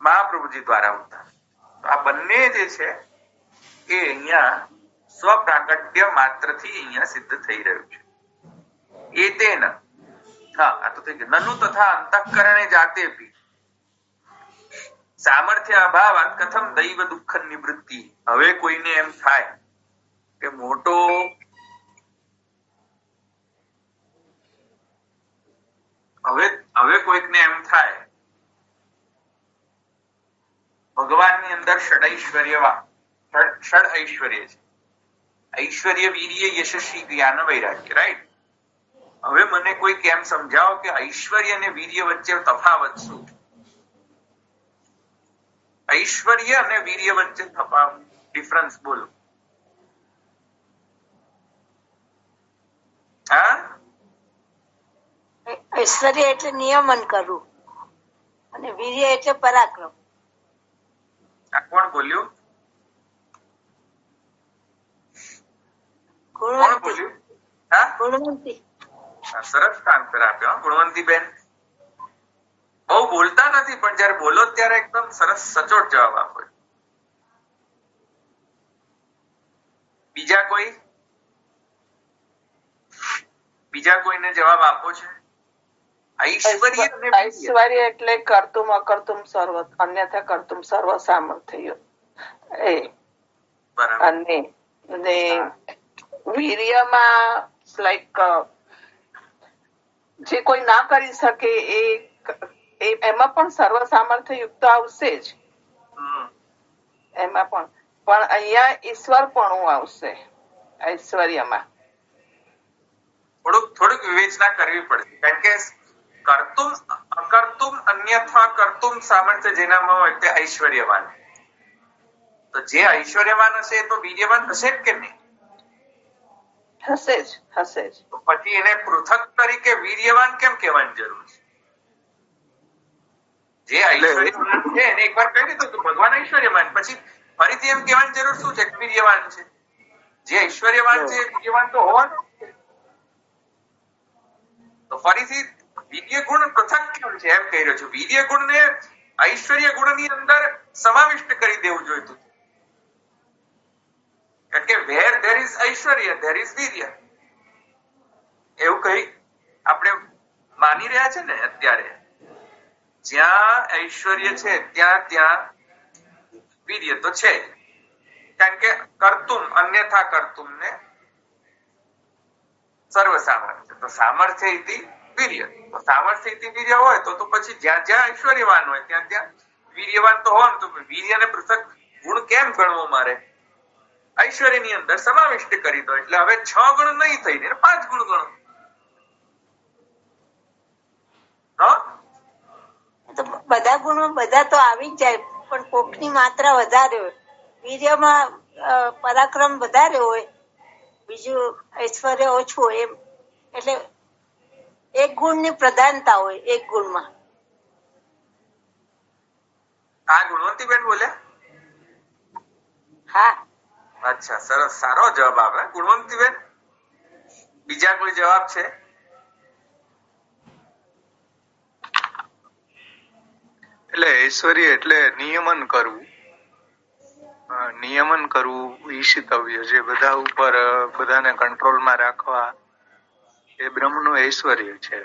[SPEAKER 1] મહાપ્રભુજી દ્વારા ઉદ્ધાર. આ બંને જે છે એ અહીંયા સ્વપ્રાકટ્ય માત્રથી અહીંયા સિદ્ધ થઈ રહ્યું છે. એતેન, હા આ તો થઈ ગયું. નનુ તથા અંતઃકરણે જાતે ભી સામર્થ્ય અભાવાત કથમ દૈવ દુઃખ નિવૃત્તિ. હવે કોઈને એમ થાય કે મોટો હવે કોઈકને એમ થાય ભગવાનની અંદર ષડ ઐશ્વર્ય છે. ઐશ્વર્ય, વીર્ય, યશસ્વી, જ્ઞાન, વૈરાગ્ય. રાઈટ? હવે મને કોઈક એમ સમજાવો કે ઐશ્વર્ય અને વીર્ય વચ્ચે તફાવત શું? ઐશ્વર્ય અને વીર્ય વચ્ચે તફાવત, ડિફરન્સ બોલો. હા,
[SPEAKER 8] ઐશ્વર્ય એટલે નિયમન કરવું અને વીર્ય એટલે પરાક્રમ.
[SPEAKER 1] આ કોણ બોલ્યું? કોણ બોલ્યું? હા,
[SPEAKER 8] ગુણવંતી.
[SPEAKER 1] સરસ આન્સર આપ્યો ગુણવંતી બેન. બહુ બોલતા નથી પણ જયારે બોલો ત્યારે એકદમ સરસ સચોટ જવાબ આપો. બીજા કોઈને જવાબ આપો છે?
[SPEAKER 4] ઐશ્વર્ય એટલે કર્તુમ અકર્તુમ સર્વ, અન્યથા કર્તુમ સર્વ સામર્થ્ય. અને વીર્યમાં લાઈક જે કોઈ ના કરી શકે એમાં પણ સર્વ સામર્થ્ય યુક્ત આવશે જ. એમાં પણ અહીંયા ઈશ્વરપણું આવશે ઐશ્વર્યમાં.
[SPEAKER 1] થોડુંક વિવેચના કરવી પડશે. કારણ કે કર્તુમ અકર્તુમ અન્યથા કર્તુમ સામર્થ્ય જેનામાં હોય તે ઐશ્વર્યવાન. તો જે ઐશ્વર્યવાન હશે એ તો વીર્યવાન હશે જ કે નહીં?
[SPEAKER 4] હશે જ.
[SPEAKER 1] તો પછી એને પૃથક તરીકે વીર્યવાન કેમ કહેવાની જરૂર છે? જે ઐશ્વર્યવાન છે એને એકવાર કહી દીધું કે ભગવાન ઐશ્વર્યવાન, પછી ફરીથી એમ કહેવાની જરૂર શું છે? વીર્યવાન છે. જે ઐશ્વર્યવાન છે વીર્યવાન તો હોવાનું. તો ફરીથી વીર્ય ગુણ પૃથક કેમ છે એમ કહી રહ્યો છું. વીર્ય ગુણ ને ઐશ્વર્ય ગુણ ની અંદર સમાવિષ્ટ કરી દેવું જોઈતું. કારણ કે વેર ધેર ઇઝ ઐશ્વર્ય ધેર ઇઝ વીર્ય, એવું કઈ આપણે માની રહ્યા છે ને અત્યારે. જ્યાં ઐશ્વર્ય છે ત્યાં વીર્ય તો છે, કારણ કે કર્તુમ અન્યથા કર્તુમ ને સર્વ સામર્થ્ય, તો સામર્થ્ય ઇતિ વીર્ય, તો સામર્થ્ય ઇતિ વીર્ય હોય તો પછી જ્યાં જ્યાં ઐશ્વર્યવાન હોય ત્યાં વીર્યવાન તો હોય. તો વીર્યને પૃથક ગુણ કેમ ગણવો મારે? ઐશ્વર્યની અંદર સમાવિષ્ટ કરી દો, એટલે હવે 6 ગુણ નહીં થઈને 5 ગુણ ગણો.
[SPEAKER 10] તો બધા ગુણો બધા તો આવી જ જાય, પણ કોકની માત્રા વધારે હોય. વીર્યમાં પરાક્રમ વધારે હોય, બીજું ઐશ્વર્ય ઓછું હોય, એમ એટલે એક ગુણની પ્રધાનતા હોય એક ગુણમાં.
[SPEAKER 1] આ ગુણવંતીબેન બોલ્યા?
[SPEAKER 10] હા.
[SPEAKER 1] અચ્છા, સરસ, સારો જવાબ આવે ગુણવંતીબેન. બીજા કોઈ જવાબ છે?
[SPEAKER 3] એટલે ઐશ્વર્ય એટલે નિયમન કરવું, ઈશિતવ્ય, જે બધા ઉપર બધાને કંટ્રોલમાં રાખવા, એ બ્રહ્મનું ઐશ્વર્ય છે.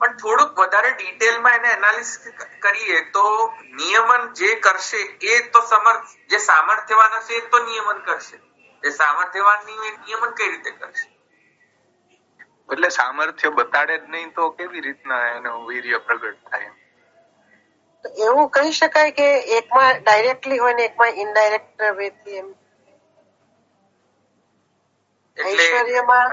[SPEAKER 1] પણ થોડુંક વધારે ડિટેલમાં એને એનાલિસિસ કરીએ તો નિયમન જે કરશે એ તો જે સામર્થ્યવાન હશે એ તો નિયમન કરશે. એ સામર્થ્યવાન નિયમન કઈ રીતે કરશે?
[SPEAKER 3] એટલે સામર્થ્ય બતાડે જ નહીં તો કેવી રીતના એનું વીર્ય પ્રગટ થાય?
[SPEAKER 11] એવું કહી શકાય કે એકમાં ડાયરેક્ટલી હોય ને એકમાં ઇનડાયરેક્ટ વેથી એમ. ઐશ્વર્યમાં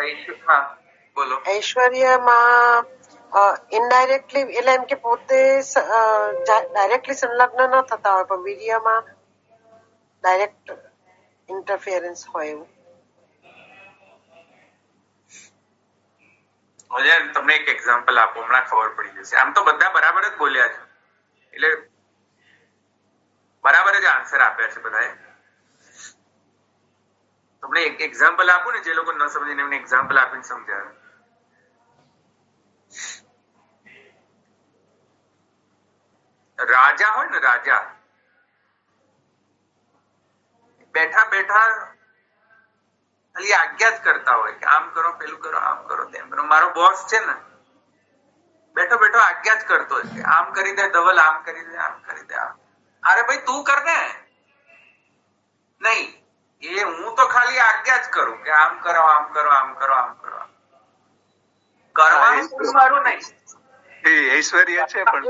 [SPEAKER 11] ઇનડાયરેક્ટલી એટલે એમ કે પોતે ડાયરેક્ટલી સંલગ્ન ન થતા હોય, પણ વીર્યમાં ડાયરેક્ટ ઇન્ટરફિયરન્સ હોય એવું.
[SPEAKER 1] તમને એક એક્ઝામ્પલ આપો, હમણાં ખબર પડી જશે. આમ તો બધા બરાબર જ બોલ્યા છે, એટલે બરાબર જ આન્સર આપ્યા છે બધાએ. તમને એક એક્ઝામ્પલ આપું ને, જે લોકો ન સમજીને એમને એક્ઝામ્પલ આપીને સમજાવે. રાજા હોય ને, રાજા બેઠા બેઠા ખાલી આજ્ઞા જ કરતા હોય કે આમ કરો, પેલું કરો, આમ કરો, તેમ કરો. મારો બોસ છે ને, બેઠો બેઠો આજ્ઞા જ કરતો હોય કે આમ કરી દે ધવલ, આમ કરી દે, આમ કરી દે, આમ. અરે ભાઈ તું કર ને. નહીં, એ હું તો ખાલી આજ્ઞા જ કરું કે આમ કરો, આમ કરો, આમ કરો, આમ કરો. કરવાનું મારું નહીં,
[SPEAKER 3] ઐશ્વર્ય છે, પણ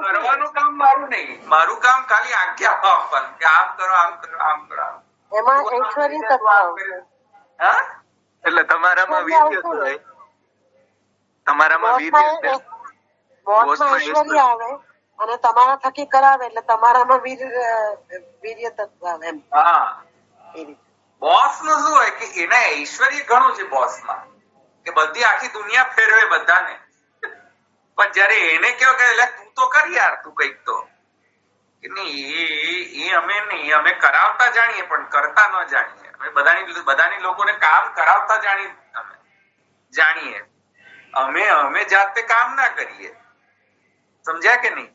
[SPEAKER 1] કરવાનું કામ મારું નહીં. મારું કામ ખાલી આજ્ઞા આપવાનું કે આમ કરો, આમ કરો, આમ કરો.
[SPEAKER 11] એમાં ઐશ્વર્ય તત્વ
[SPEAKER 3] એટલે તમારામાં વીર્ય થાય, તમારામાં વીર્ય
[SPEAKER 11] ઐશ્વર્ય આવે અને તમારા થકી કરાવે એટલે તમારામાં વીર્ય તત્વ આવે એમ.
[SPEAKER 1] હા, બોસ નું શું હોય કે એને ઐશ્વર્ય ઘણું છે બોસમાં, કે બધી આખી દુનિયા ફેરવે બધાને. પણ જયારે એને કેવો કે તું તો કર યાર, તું કઈક તો અમે કરાવતા જાણીએ પણ કરતા ન જાણીએ. અમે બધાની લોકોને કામ કરાવતા જાણીએ, અમે જાતે કામ ના કરીએ. સમજ્યા કે નહીં?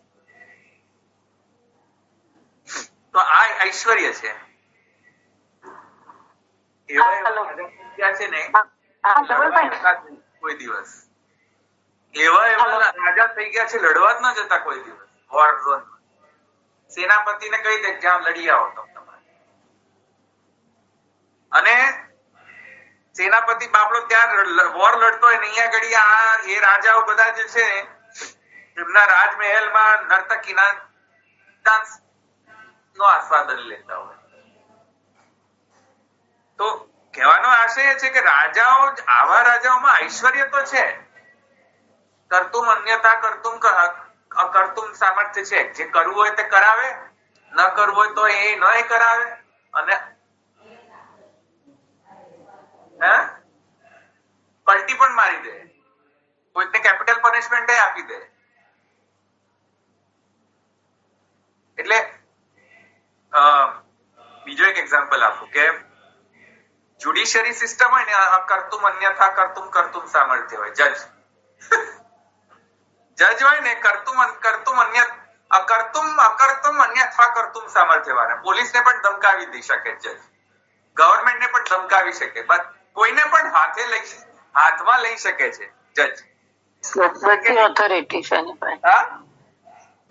[SPEAKER 1] તો આ ઐશ્વર્ય છે. કોઈ દિવસ એવા રાજા થઈ ગયા છે, લડવા જ ન જતા કોઈ દિવસ વોર ઝોન. સેનાપતિને કહી દે જ્યાં લડી આવો તમારે, અને સેનાપતિ બાપડો ત્યાં વોર લડતો હોય ને અહીંયા ઘડી એ રાજાઓ બધા જે છે એમના રાજમહેલમાં નર્તકીના ડાન્સ નો આસ્વાદન લેતા હોય. તો કહેવાનો આશય છે કે આવા રાજાઓમાં ઐશ્વર્ય તો છે, કરતુમ અન્યથા કરતુમ અકર્તુમ સામર્થ્ય છે. જે કરવું હોય તે કરાવે, ન કરવું હોય તો એ ન કરાવે, અને પલટી પણ મારી દે, કોઈકને કેપિટલ પનિશમેન્ટ આપી દે. એટલે બીજો એક એક્ઝામ્પલ આપું કે જ્યુડિશિયરી સિસ્ટમ હોય ને, કરતુમ અન્યથા કરતુમ કરતુમ સામર્થ્ય હોય. જજ હોય ને, કરતુમ અકર્તુમ અન્યથા કરતુમ સામર્થ્ય વાળા. પોલીસને પણ ધમકાવી દઈ શકે જજ. ગવર્મેન્ટને પણ ધમકાવી શકે, કોઈને પણ હાથમાં લઈ શકે છે જજ.
[SPEAKER 4] બધી ઓથોરિટી છે એની પાસે.
[SPEAKER 1] હા,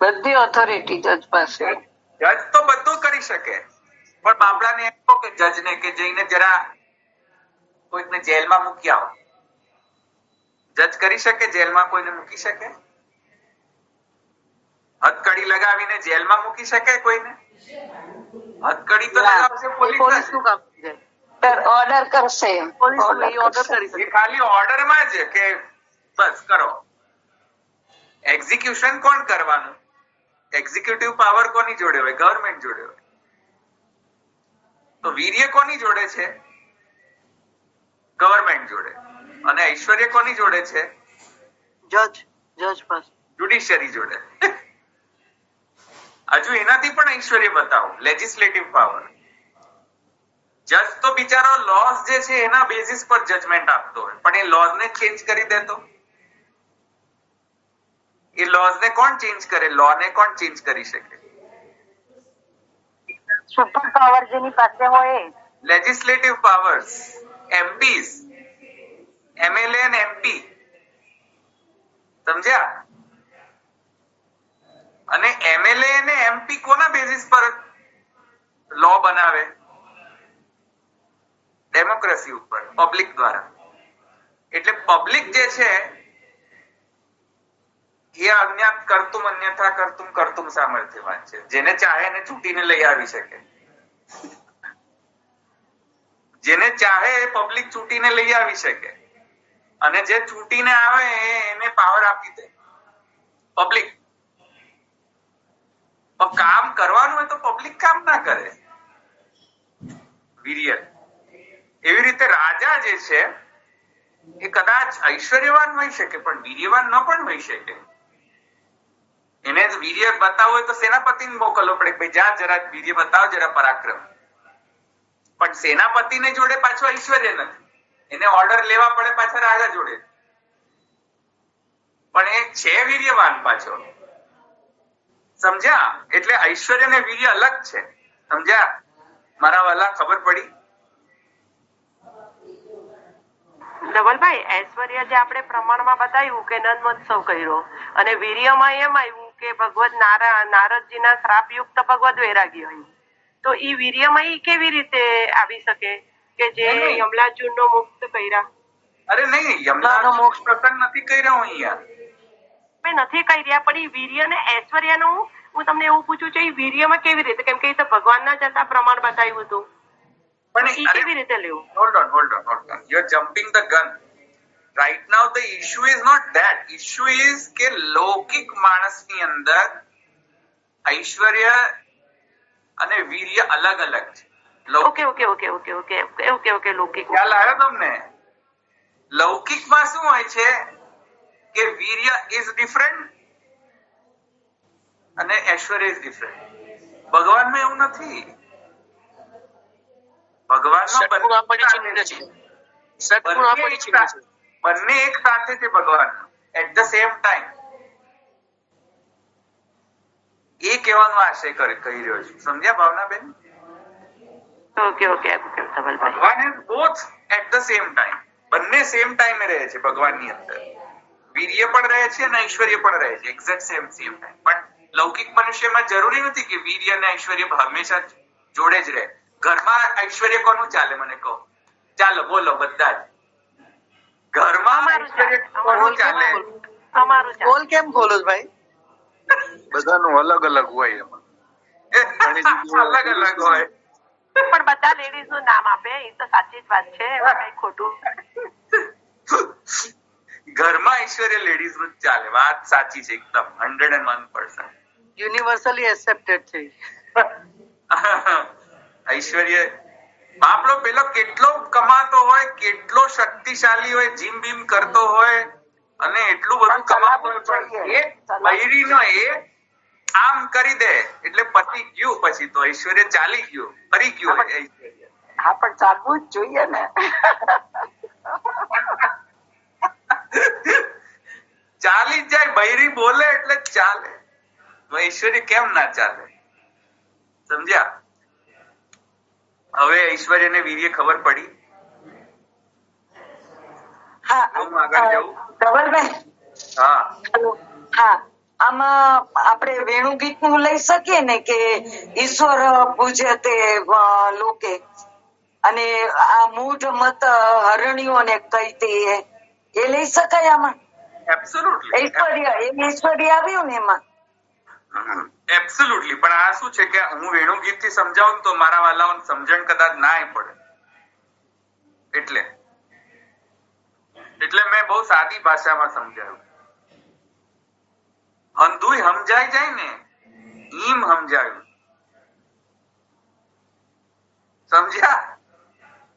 [SPEAKER 4] બધી ઓથોરિટી જજ પાસે.
[SPEAKER 1] જજ તો બધું કરી શકે, પણ બાપડાને એમ કહો કે જજને કે જઈને જરા કોઈકને જેલમાં મૂકી આવો. જજ કરી શકે? જેલમાં કોઈને મૂકી શકે? હથકડી લગાવીને જેલમાં મૂકી શકે કોઈને? હથકડી તો લગાવશે પોલીસ.
[SPEAKER 4] શું કામ છે?
[SPEAKER 5] ઓર્ડર કરશે.
[SPEAKER 4] ઓર્ડર કરી
[SPEAKER 1] એ ખાલી ઓર્ડરમાં જ કે બસ કરો. એક્ઝિક્યુશન કોણ કરવાનું? એક્ઝિક્યુટિવ પાવર કોની જોડે હોય? ગવર્મેન્ટ જોડે હોય. તો વીર્ય કોની જોડે છે? ગવર્મેન્ટ જોડે. અને ઐશ્વર્ય કોની જોડે છે?
[SPEAKER 4] જજ પાસે.
[SPEAKER 1] જ્યુડિશિયરી જોડે. હજુ એનાથી પણ ઐશ્વર્ય બતાવો, લેજિસ્લેટિવ પાવર. જજ તો બિચારો લોઝ જે છે એના બેઝિસ પર જજમેન્ટ આપતો હોય, પણ એ લોઝ ને ચેન્જ કરી દેતો. એ લોઝ ને કોણ ચેન્જ કરે? લો ને કોણ ચેન્જ કરી શકે?
[SPEAKER 5] સુપર પાવર જેની પાસે હોય.
[SPEAKER 1] લેજિસ્લેટિવ પાવર્સ, એમપીસ, એમએલએ અને એમપી. સમજ્યા? અને એમએલએ અને એમપી કોના બેઝિસ પર લો બનાવે? ડેમોક્રેસી ઉપર, પબ્લિક દ્વારા. એટલે પબ્લિક જે છે એ અન્યથા કર્તુમ સામર્થ્યવાન છે. જેને ચાહે એને ચૂંટીને લઈ આવી શકે. જેને ચાહે એ પબ્લિક ચૂંટીને લઈ આવી શકે, અને જે ચૂંટીને આવે એને પાવર આપી દે પબ્લિક. કામ કરવાનું હોય તો પબ્લિક કામ ના કરે. વીર્ય. એવી રીતે રાજા જે છે એ કદાચ ઐશ્વર્યવાન હોઈ શકે, પણ વીર્યવાન ન પણ હોઈ શકે. એને વીર્ય બતાવવું હોય તો સેનાપતિને મોકલવો પડે, ભાઈ જા જરા વીર્ય બતાવો, જરા પરાક્રમ. પણ સેનાપતિને જોડે પાછો ઐશ્વર્ય નથી, એને ઓર્ડર લેવા પડે પાછા રાજા જોડે. પણ એ છે વીર્યવાન પાછો. સમજ્યા? એટલે ઐશ્વર્ય ને વીર્ય અલગ છે. સમજ્યા મારા વાલા? ખબર પડી?
[SPEAKER 9] ધવલભાઈ, ઐશ્વર્ય જે આપણે પ્રમાણમાં બતાવ્યું કે નંદ મહોત્સવ કર્યો, અને વીર્યમાં એમ આવ્યું કે ભગવત નારદજીના શ્રાપયુક્ત ભગવત વૈરાગી હોય, તો ઈ વીર્યમાં ઈ કેવી રીતે આવી શકે કે જે યમલાર્જુનનો મુક્ત કર્યા?
[SPEAKER 1] અરે નહીં, યમલાનો મોક્ષ પ્રસંગ નથી કર્યો અહીંયા.
[SPEAKER 9] મેં નથી કર્યા, પણ ઈ વીર્ય ને ઐશ્વર્યનું હું તમને એવું પૂછું છું, ઈ વીર્યમાં કેવી રીતે? કેમ કે એ તો ભગવાનના જતા પ્રમાણ બતાવ્યું હતું. પણ ઈ કેવી રીતે લેવું?
[SPEAKER 1] Hold on. You're jumping the gun. Right now the issue is not that. Issue is કે લૌકિક માણસની અંદર ઐશ્વર્ય અને વીર્ય અલગ અલગ છે.
[SPEAKER 9] ઓકે. લૌકિક
[SPEAKER 1] ખ્યાલ આવ્યો તમને? લૌકિકમાં શું હોય છે કે વીર્ય ઇઝ ડિફરન્ટ અને ઐશ્વર્ય ઇઝ ડિફરન્ટ. ભગવાનમાં એવું નથી. બંને એક સાથે છે ભગવાન એટ ધ સેમ ટાઈમ. એ કહેવાનો આશય કહી રહ્યો છું. સમજ્યા ભાવનાબેન? ભગવાન is both at the same time. બંને સેમ ટાઈમે રહે છે ભગવાનની અંદર. વીર્ય પણ રહે છે અને ઐશ્વર્ય પણ રહે છે એક્ઝેક્ટ સેમ ટાઈમ. પણ લૌકિક મનુષ્યમાં જરૂરી નથી કે વીર્ય અને ઐશ્વર્ય હંમેશા જોડે જ રહે. ઘરમાં ઐશ્વર્ય કોનું ચાલે મને કહો? ચાલો બોલો બધા જ. ઘરમાં ઐશ્વર્ય કોનું ચાલે?
[SPEAKER 4] બોલ કેમ ખોલો ભાઈ?
[SPEAKER 3] બધાનું અલગ અલગ હોય એમાં.
[SPEAKER 1] અલગ અલગ હોય,
[SPEAKER 9] પણ બધા લેડીઝ નું નામ આપે, એ તો સાચી જ વાત છે, એમાં કઈ ખોટું.
[SPEAKER 1] ઘરમાં ઐશ્વર્ય લેડીઝ નું ચાલે. વાત સાચી છે એકદમ 101%.
[SPEAKER 4] યુનિવર્સલી એક્સેપ્ટેડ છે.
[SPEAKER 1] ઐશ્વર્ય બાપડો પેલો કેટલો કમાતો હોય, કેટલો શક્તિશાળી હોય, જીમ બીમ કરતો હોય અને એટલું બધું કમાતો હોય, એક બૈરીનો એક આમ કરી દે એટલે પતી ગયું. પછી તો ઐશ્વર્ય ચાલી ગયું, ફરી ગયું ઐશ્વર્ય.
[SPEAKER 8] હા, પણ ચાલવું જ જોઈએ ને.
[SPEAKER 1] ચાલી જ જાય. બૈરી બોલે એટલે ચાલે. તો ઐશ્વર્ય કેમ ના ચાલે? સમજ્યા? હવે ઐશ્વર્યને વીર્ય ખબર પડી?
[SPEAKER 5] હા
[SPEAKER 1] હું આગળ જાઉં?
[SPEAKER 5] ધવલભાઈ,
[SPEAKER 1] હા,
[SPEAKER 5] હા, આમાં આપણે વેણુગીત નું લઈ શકીએ ને કે ઈશ્વર પૂજ્ય તે લોકે, અને આ મૂઢ મત હરણીઓને કહીતી એ લઈ શકાય આમાં?
[SPEAKER 1] એબ્સોલ્યુટલી
[SPEAKER 5] ઐશ્વર્ય આવ્યું ને એમાં.
[SPEAKER 1] એબ્સોલ્યુટલી. પણ આ શું છે કે હું વેણુગીત થી સમજાવું તો મારા વાલાઓને સમજણ કદાચ ના પડે, એટલે મેં બહુ સાદી ભાષામાં સમજાવ્યું. અંધુય સમજાઈ જાય ને એમ સમજાવ્યું. સમજ્યા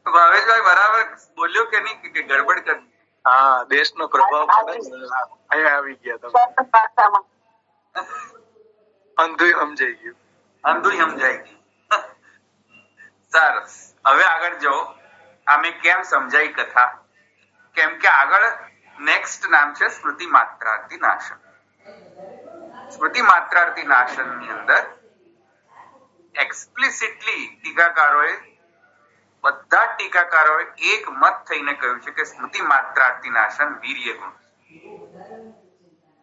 [SPEAKER 1] ભાવેશભાઈ? બરાબર બોલ્યો કે નહીં કે ગડબડ કરી?
[SPEAKER 3] હા, દેશનો પ્રભાવ અહીંયા આવી ગયા તમે. અંધુય સમજાઈ ગયું.
[SPEAKER 1] અંધુય સમજાઈ ગયું. સરસ. હવે આગળ જો આ મેં કેમ સમજાઈ કથા, કેમ કે આગળ નેક્સ્ટ નામ છે સ્મૃતિ માત્રાર્થી નાશન. સ્મૃતિ માત્રાર્થી નાશન ની અંદર એક્સપ્લિસિટલી બધા ટીકાકારોએ એક મત થઈને કહ્યું છે કે સ્મૃતિ માત્રાર્થી નાશન વીર્ય ગુણ.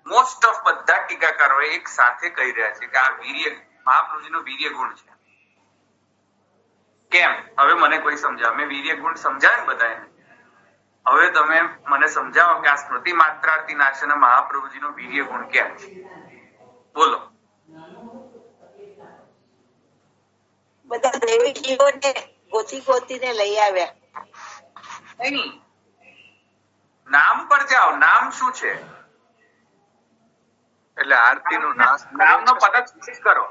[SPEAKER 1] મોસ્ટ ઓફ બધા ટીકાકારોએ એક સાથે કહી રહ્યા છે કે આ વીર્ય મહાપ્રભુજીનો વીર્ય ગુણ છે. કેમ? હવે મને કોઈ સમજાવે. મેં વીર્ય ગુણ સમજાવે બધાને. હવે તમે મને સમજાવો કે આ સ્મૃતિ માત્રાર્થી નાશન મહાપ્રભુજીનો વીર્ય ગુણ કેમ છે? બોલો.
[SPEAKER 10] બધા દૈવિક જીવોને ગોતીને લઈ આવ્યા.
[SPEAKER 1] નહીં, નામ પર જાઓ. નામ શું છે?
[SPEAKER 3] એટલે આરતી નું
[SPEAKER 1] નામનો પદ કરો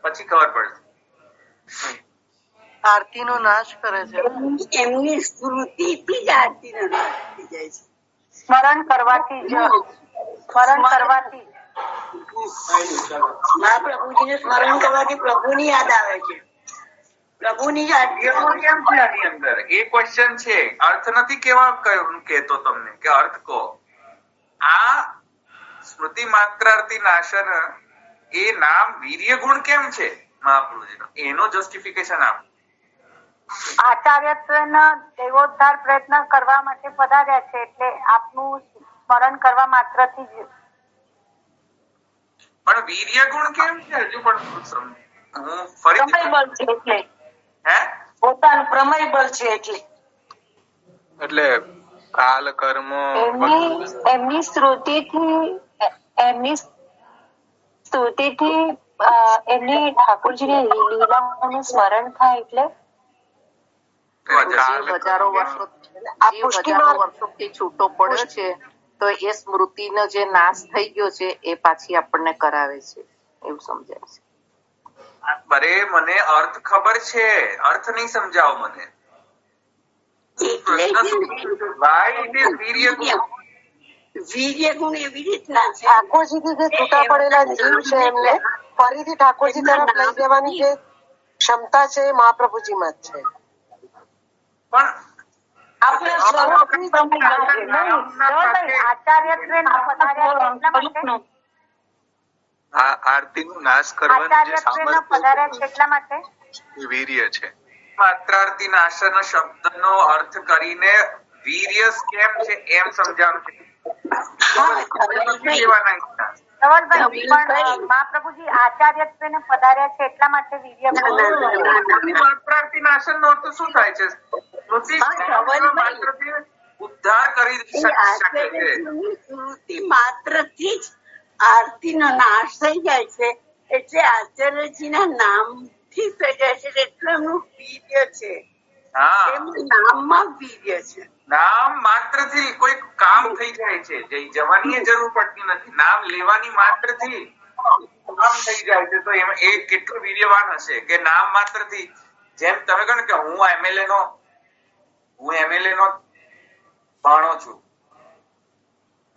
[SPEAKER 1] પછી ખબર પડશે.
[SPEAKER 11] આરતી નો નાશ કરે છે.
[SPEAKER 8] એમની સ્મૃતિથી જ આરતી નો નાશ થઈ જાય છે.
[SPEAKER 5] સ્મરણ કરવાથી
[SPEAKER 8] મહાપ્રભુજીને સ્મરણ કરવાથી પ્રભુની યાદ આવે છે. પ્રભુની યાદ
[SPEAKER 1] કેમ છે આની અંદર? એ ક્વેશ્ચન છે. અર્થ નથી કેતો તમને કે અર્થ કહો. આ સ્મૃતિ માત્રાર્થી નાશન એ નામ વીર્ય ગુણ કેમ છે મહાપ્રભુજીનો? એનો જસ્ટિફિકેશન આપ.
[SPEAKER 5] આચાર્યત્વના દેવોદ્ધાર પ્રયત્ન કરવા માટે પધાર્યા છે, એટલે આપનું સ્મરણ કરવા માત્રથી જ.
[SPEAKER 1] પણ વીર્ય ગુણ કેમ છે? હજુ પણ હું ફરી
[SPEAKER 5] પ્રમેય છે એટલે.
[SPEAKER 1] હે?
[SPEAKER 5] પોતાનું પ્રમેય બળ છે
[SPEAKER 3] એટલે કાલ કર્મ
[SPEAKER 5] એમની સ્તુતિથી એમની ઠાકોરજીની લીલાઓનું સ્મરણ થાય એટલે
[SPEAKER 11] હજારો વર્ષોથી છૂટો પડ્યો છે, તો એ સ્મૃતિનો જે નાશ થઈ ગયો છે એ પાછી આપણને કરાવે છે, એવું સમજાય છે.
[SPEAKER 1] અરે મને અર્થ ખબર છે, અર્થ નહીં સમજાવો મને.
[SPEAKER 8] વીર્ય ગુણ એવી રીતના છે.
[SPEAKER 11] ઠાકોરજીથી જે છૂટા પડેલા જીવ છે એમને ફરીથી ઠાકોરજી તરફ લઈ જવાની જે ક્ષમતા છે એ મહાપ્રભુજીમાં જ છે.
[SPEAKER 1] પણ
[SPEAKER 3] આરતી નું નાશ કરવાનું જે સામર્થ્ય વીર્ય છે.
[SPEAKER 1] માત્રાર્થી નાશન શબ્દનો અર્થ કરીને વીર્ય કેમ છે એમ સમજાવવાનું છે.
[SPEAKER 5] મહાપ્રભુજી આચાર્યત્વને પધાર્યા છે એટલા માટે વીર્ય
[SPEAKER 1] માત્રાર્થી નાશન નો અર્થ શું થાય છે? ઉદ્ધાર કરી શકે છે.
[SPEAKER 8] સ્મૃતિ માત્રથી જ આરતી નો નાશ થઈ જાય છે, એટલે આચાર્યજી ના નામ થી થઈ જાય છે, એટલે એમનું વીર્ય છે. એમનું નામમાં વીર્ય છે.
[SPEAKER 1] નામ માત્ર થી કોઈ કામ થઈ જાય છે, જવાની જરૂર પડતી નથી. નામ લેવાની માત્ર થી કામ થઈ જાય છે. તો એમાં એ કેટલું વીર્યવાન હશે કે નામ માત્ર થી, જેમ તમે કહો ને કે હું એમએલએ નો ભાણો છું,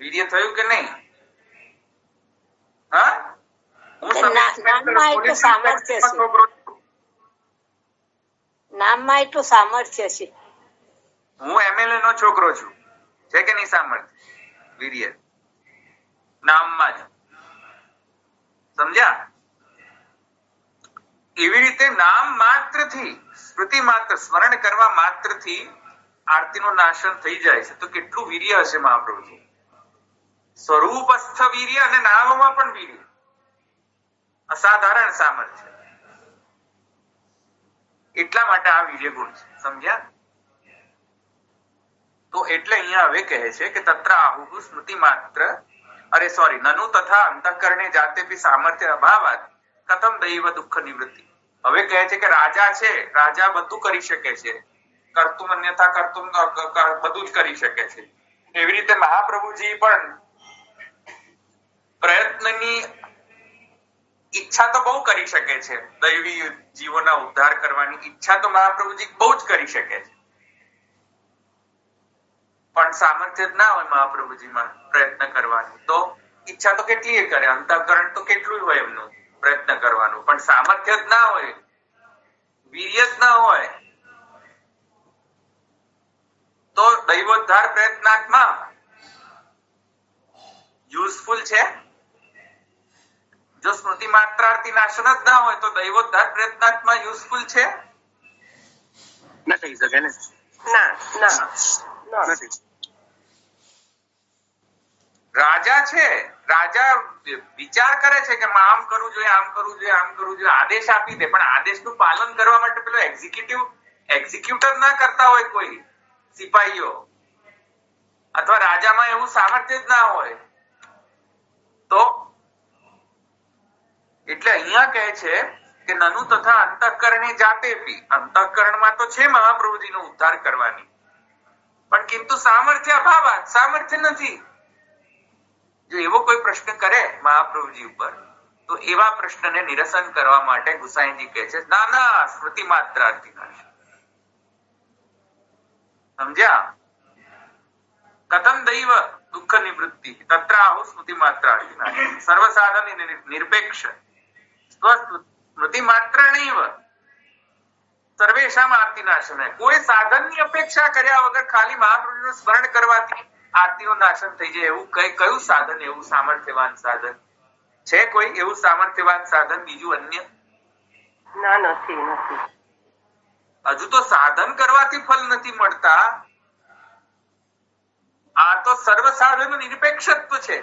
[SPEAKER 1] વીર્ય થયું કે નહીં? હા,
[SPEAKER 10] નામમાં એટલું સામર્થ્ય છે.
[SPEAKER 1] હું એમએલએ નો છોકરો છું, છે કે નહીં સામર્થ્ય? વીર્ય નામમાં જ. સમજ્યા? એવી રીતે નામ માત્રથી, સ્મૃતિ માત્ર, સ્મરણ કરવા માત્રથી આરતીનો નાશન થઈ જાય છે. તો કેટલું વીર્ય હશે મહાપ્રભુજી! સ્વરૂપસ્થ વીર્ય અને નામમાં પણ વીર્ય, અસાધારણ સામર્થ્ય. એટલા માટે આ વીર્ય ગુણ છે. સમજ્યા? તો એટલે અહીંયા હવે કહે છે કે તત્ર આહુ સ્મૃતિ માત્ર, નનુ તથા અંતઃકરણે જાતે બી સામર્થ્ય અભાવાત કથમ દૈવ દુઃખ નિવૃત્તિ. હવે કહે છે કે રાજા છે, રાજા બધું કરી શકે છે, કર્તુમ અન્યથા કર્તુમ બધું જ કરી શકે છે. એવી રીતે મહાપ્રભુજી પણ પ્રયત્નની ઈચ્છા તો બહુ કરી શકે છે. દૈવી જીવોના ઉદ્ધાર કરવાની ઈચ્છા તો મહાપ્રભુજી બહુ જ કરી શકે છે, પણ સામર્થ્ય જ ના હોય મહાપ્રભુજીમાં પ્રયત્ન કરવાની. તો ઈચ્છા તો કેટલી કરે, અંતઃકરણ તો કેટલું હોય એમનું પ્રયત્ન કરવાનું, પણ સામર્થ્ય જ ના હોય, વીર્ય જ ના હોય, તો દૈવોદ્ધાર પ્રયત્નાત્મા યુઝફુલ છે? જો સ્મૃતિ માત્રાર્થી નાશન જ ના હોય તો દૈવોદ્ધાર પ્રયત્નાત્મા યુઝફુલ છે?
[SPEAKER 12] ના થઈ શકે ને.
[SPEAKER 9] ના
[SPEAKER 12] નથી.
[SPEAKER 1] રાજા છે, રાજા વિચાર કરે છે કે આમ કરવું જોઈએ, આમ કરવું જોઈએ, આમ કરવું જોઈએ, આદેશ આપી દે, પણ આદેશનું પાલન કરવા માટે પેલો એક્ઝિક્યુટર ના કરતા હોય કોઈ સિપાહીઓ, અથવા રાજામાં એવું સામર્થ્ય જ ના હોય. તો એટલે અહીંયા કહે છે કે નનુ તથા અંતઃકરણે જાતે પી, અંતઃકરણમાં તો છે મહાપ્રભુજીનો ઉદ્ધાર કરવાની, પણ કિંતુ સામર્થ્ય અભાવ, સામર્થ્ય નથી. જો એવો કોઈ પ્રશ્ન કરે મહાપ્રભુજી ઉપર, તો એવા પ્રશ્નને નિરસન કરવા માટે ગુસાઈજી કહે છે ના સ્મૃતિ માત્રાર્થી નાશ. સમજ્યા? કથમ દૈવ દુઃખ નિવૃત્તિ તત્ર આહુ સ્મૃતિ માત્રાર્થી નાશ. સર્વ સાધન નિરપેક્ષ સ્મૃતિ માત્ર નૈવ સર્વેશામ આરતી નાશન. કોઈ સાધનની અપેક્ષા કર્યા વગર ખાલી મહાપ્રભુનું સ્મરણ કરવાથી આરતીનું નાશન થઈ જાય. એવું કયું સાધન, એવું સામર્થ્યવાન સાધન છે? કોઈ એવું સામર્થ્યવાન સાધન બીજું અન્ય?
[SPEAKER 9] ના, નથી.
[SPEAKER 1] હજુ તો સાધન કરવાથી ફલ નથી મળતા. આ તો સર્વ સાધન નિરપેક્ષત્વ છે.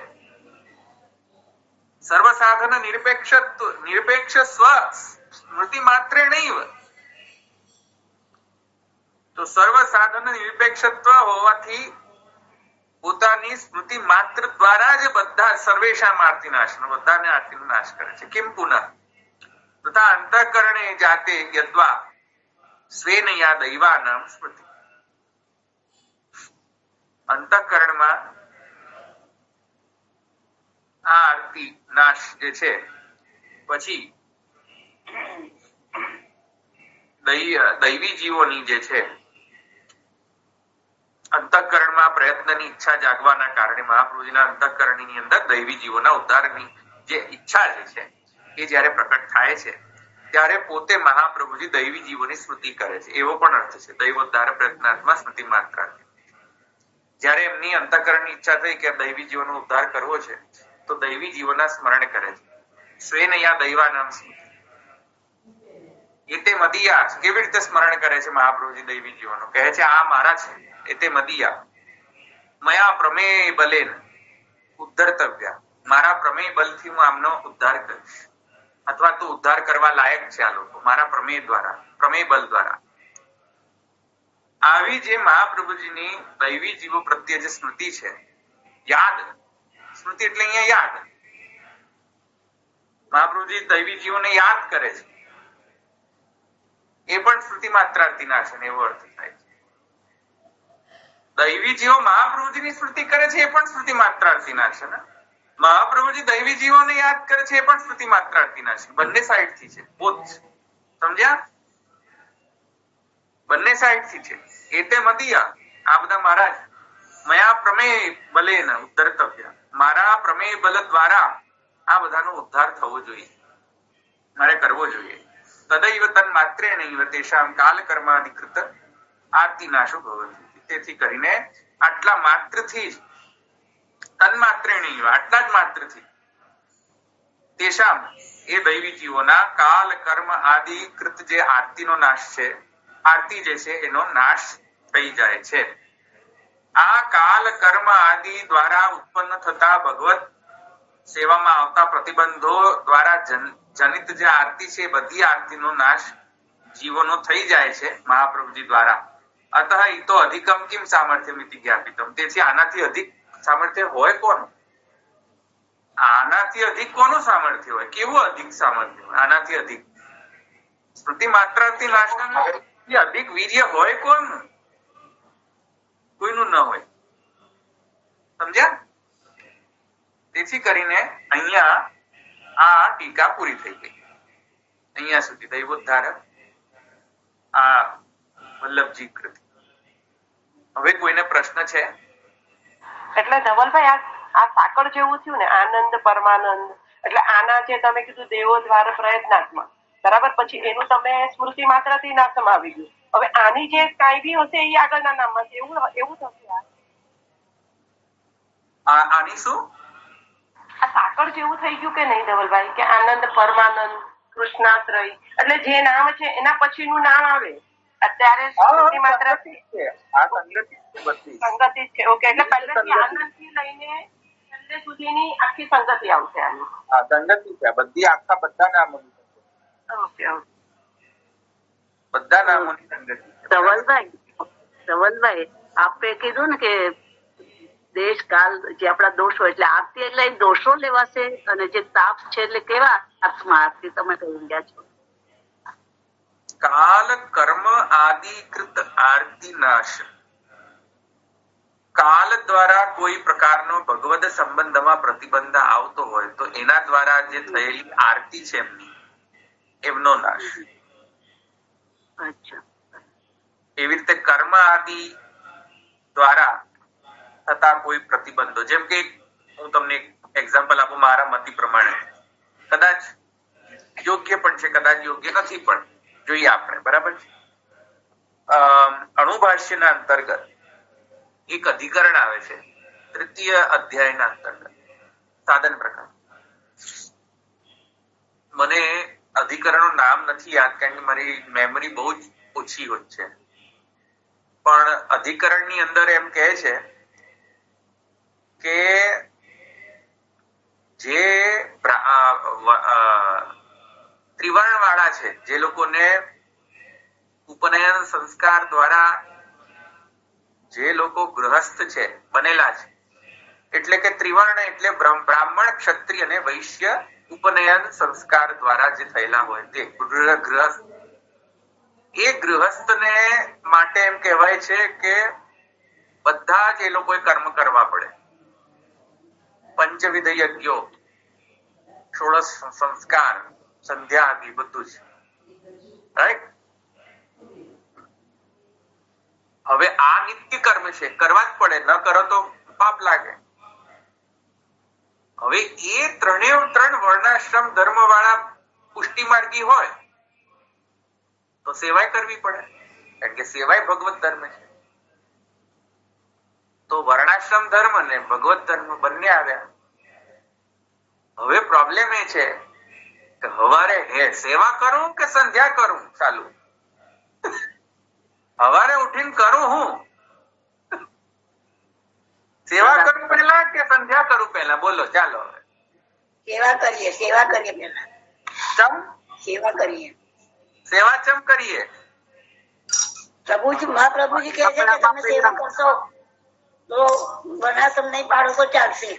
[SPEAKER 1] સર્વ સાધન નિરપેક્ષ સ્વ સ્મૃતિ માત્રે નૈવ. તો સર્વ સાધન નિરપેક્ષત્વ હોવાથી પોતાની સ્મૃતિ માત્ર દ્વારા જ બધા સર્વેશામ આરતી નાશ, બધાને આરતીનો નાશ કરે છે. કિમ પુનઃ તથા અંતઃકરણે જાતે યદ્વા સ્વેન યા દૈવાનામ સ્મૃતિ. અંતઃકરણમાં આ આરતી નાશ જે છે, પછી દૈવી જીવોની જે છે અંતઃકરણમાં પ્રયત્નની ઈચ્છા જાગવાના કારણે મહાપ્રભુજીના અંતઃકરણની અંદર દૈવી જીવોના ઉદ્ધારની જે ઈચ્છા જે છે એ જયારે પ્રકટ થાય છે ત્યારે પોતે મહાપ્રભુજી દૈવી જીવોની સ્મૃતિ કરે છે. એવો પણ અર્થ છે દૈવોદ્ધાર પ્રયત્નાત્મા સ્મૃતિ માત્ર. જયારે એમની અંતઃકરણની ઈચ્છા થઈ કે દૈવી જીવોનો ઉદ્ધાર કરવો છે, તો દૈવી જીવોના સ્મરણ કરે છે. સ્વેન યા દૈવાનામ સ્મૃતિ. એ તે મદિયા. કેવી રીતે સ્મરણ કરે છે મહાપ્રભુજી દૈવી જીવોનો? કહે છે આ મારા છે, એ તે મદિયા મયા પ્રમેય બલેન ઉદ્ધર્તવ્યા. મારા પ્રમેય બલથી હું આમનો ઉદ્ધાર કરીશ, અથવા તો ઉદ્ધાર કરવા લાયક છે આ લોકો મારા પ્રમેય દ્વારા, પ્રમેય બલ દ્વારા. આવી જે મહાપ્રભુજીની દૈવી જીવો પ્રત્યે જે સ્મૃતિ છે, યાદ, સ્મૃતિ એટલે અહીંયા યાદ. મહાપ્રભુજી દૈવી જીવોને યાદ કરે છે, એ પણ સ્મૃતિ માત્રાર્થી નાશન એવો અર્થ થાય છે. દૈવી જીવો મહાપ્રભુજીની સ્મૃતિ કરે છે, એ પણ સ્મૃતિ માત્રાર્થી નાશન. મહાપ્રભુજી દૈવી જીવોને યાદ કરે છે, એ પણ સ્મૃતિ માત્રાર્થી નાશન. બંને સાઈડ થી છે, બોથ. સમજ્યા? બંને સાઈડ થી છે. એ તે મદિયા, આ બધા મારા જ. મયા પ્રમેય બલેન ઉદ્ધર્તવ્ય. મારા પ્રમેય બલ દ્વારા આ બધાનો ઉદ્ધાર થવો જોઈએ, મારે કરવો જોઈએ. તદૈવ તન માત્રે નૈવ તેષામ કાલ કર્માધિકૃત આરતી નાશો ભવતિ. તેથી કરીને આટલા માત્રથી જ, તન માત્રે નૈવ, આટલા જ માત્રથી તેશામ એ દૈવી જીવોના કાલ કર્મ આદિ કૃત જે આરતીનો નાશ છે, આરતી જે છે એનો નાશ થઈ જાય છે. આ કાલ કર્મ આદિ દ્વારા ઉત્પન્ન થતા ભગવત સેવામાં આવતા પ્રતિબંધો દ્વારા જનિત જે આરતી છે બધી આરતીનો નાશ જીવોનો થઈ જાય છે મહાપ્રભુજી દ્વારા. અતઃ ઈતો અધિકમ કિમ સામર્થ્યમ ઇતિ જ્ઞાપિતમ. તેથી આનાથી અધિક સામર્થ્ય હોય કોનું? આનાથી અધિક કોનું સામર્થ્ય હોય? કેવું અધિક સામર્થ્ય હોય? આનાથી અધિક સ્મૃતિ માત્રાથી નાશના અધિક વીર્ય હોય કોનું? કોઈનું ન હોય. સમજ્યા? તેથી કરીને અહીંયા આ ટીકા પૂરી થઈ ગઈ. અહીંયા સુધી દૈવોદ્ધારક આ વલ્લભજી કૃતિ. હવે કોઈને પ્રશ્ન છે?
[SPEAKER 9] એટલે ધવલભાઈ આ સાકળ જેવું થયું ને, આનંદ પરમાનંદ. એટલે આના જે તમે કીધું દેવો દ્વાર પ્રયત્નાત્મક, બરાબર, પછી એનું તમે સ્મૃતિ માત્રથી નાશમાં આવી ગયું. હવે આની જે કાંઈ બી હશે એ આગળના નામમાં છે, એવું થશે.
[SPEAKER 1] આની શું
[SPEAKER 9] આ સાકળ જેવું થઈ ગયું કે નહીં ધવલભાઈ? કે આનંદ પરમાનંદ કૃષ્ણાશ્રય, એટલે જે નામ છે એના પછીનું નામ આવે. અત્યારે સ્મૃતિ માત્ર
[SPEAKER 1] સંગતિ
[SPEAKER 9] છે. ઓકે, એટલે પહેલેથી આનંદથી લઈને છેલ્લે સુધીની આખી સંગતિ આવશે આની.
[SPEAKER 1] સંગતિ છે બધી, આખા બધા નામોની.
[SPEAKER 9] ઓકે ઓકે,
[SPEAKER 1] બધા નામોની સંગતિ.
[SPEAKER 8] ધવલભાઈ આપે કીધું ને કે દેશ કાલ જે આપણા દોષો, એટલે આરતી એટલે દોષો લેવાશે, અને જે તાપ છે એટલે કેવા અર્થમાં આરતી તમે કહી રહ્યા છો?
[SPEAKER 1] કાલ કર્મ આદિ કૃત આરતી નાશ. કાલ દ્વારા કોઈ પ્રકારનો ભગવદ સંબંધમાં પ્રતિબંધ આવતો હોય તો એના દ્વારા જે થયેલી આરતી છે એમનો નાશ. એવી રીતે કર્મ આદિ દ્વારા થતા કોઈ પ્રતિબંધો, જેમ કે હું તમને એક્ઝામ્પલ આપું મારા મતિ પ્રમાણે, કદાચ યોગ્ય પણ છે કદાચ યોગ્ય નથી પણ, જોઈએ આપણે, બરાબર છે. અણુભાષ્યના અંતર્ગત એક અધિકરણ આવે છે, તૃતીય અધ્યાયના અંતર્ગત, સાધન પ્રકાર. મને અધિકરણનું નામ નથી યાદ કારણ કે મારી મેમરી બહુ જ ઓછી હોય છે, પણ અધિકરણની અંદર એમ કહે છે કે જે ત્રિવર્ણ વાળા છે, જે લોકોને ઉપનયન સંસ્કાર દ્વારા જે લોકો ગૃહસ્થ છે બનેલા છે, એટલે કે ત્રિવર્ણ એટલે બ્રાહ્મણ, ક્ષત્રિય અને વૈશ્ય ઉપનયન સંસ્કાર દ્વારા જે થયેલા હોય તે ગૃહસ્થ. એ ગૃહસ્થને માટે એમ કહેવાય છે કે બધા જ એ લોકોએ કર્મ કરવા પડે. પંચવિધ યજ્ઞો, ષોડશ સંસ્કાર, સંધ્યા આદિ બધું જ, રાઈટ? હવે આ નિત્ય કર્મ છે, કરવા જ પડે, ન કરો તો પાપ લાગે. હવે એ ત્રણ વર્ણાશ્રમ ધર્મ વાળા પુષ્ટિ માર્ગી હોય તો સેવાય કરવી પડે, કારણ કે સેવાય ભગવત ધર્મ છે. તો વર્ણાશ્રમ ધર્મ ને ભગવત ધર્મ બંને આવ્યા. હવે પ્રોબ્લેમ એ છે કે હવારે સેવા કરું કે સંધ્યા કરું ચાલુ? હવારે ઉઠીને કરું હું સેવા કરું પહેલા કે સંધ્યા કરું પહેલા? બોલો ચાલો.
[SPEAKER 8] સેવા કરીએ પહેલા.
[SPEAKER 1] ચમ
[SPEAKER 8] સેવા કરીએ.
[SPEAKER 1] સેવા ચમ કરીએ?
[SPEAKER 8] મહાપ્રભુજી કહે છે કે તમે સેવા કરશો તો વર્ણાશ્રમ નહીં પાડો તો ચાલશે.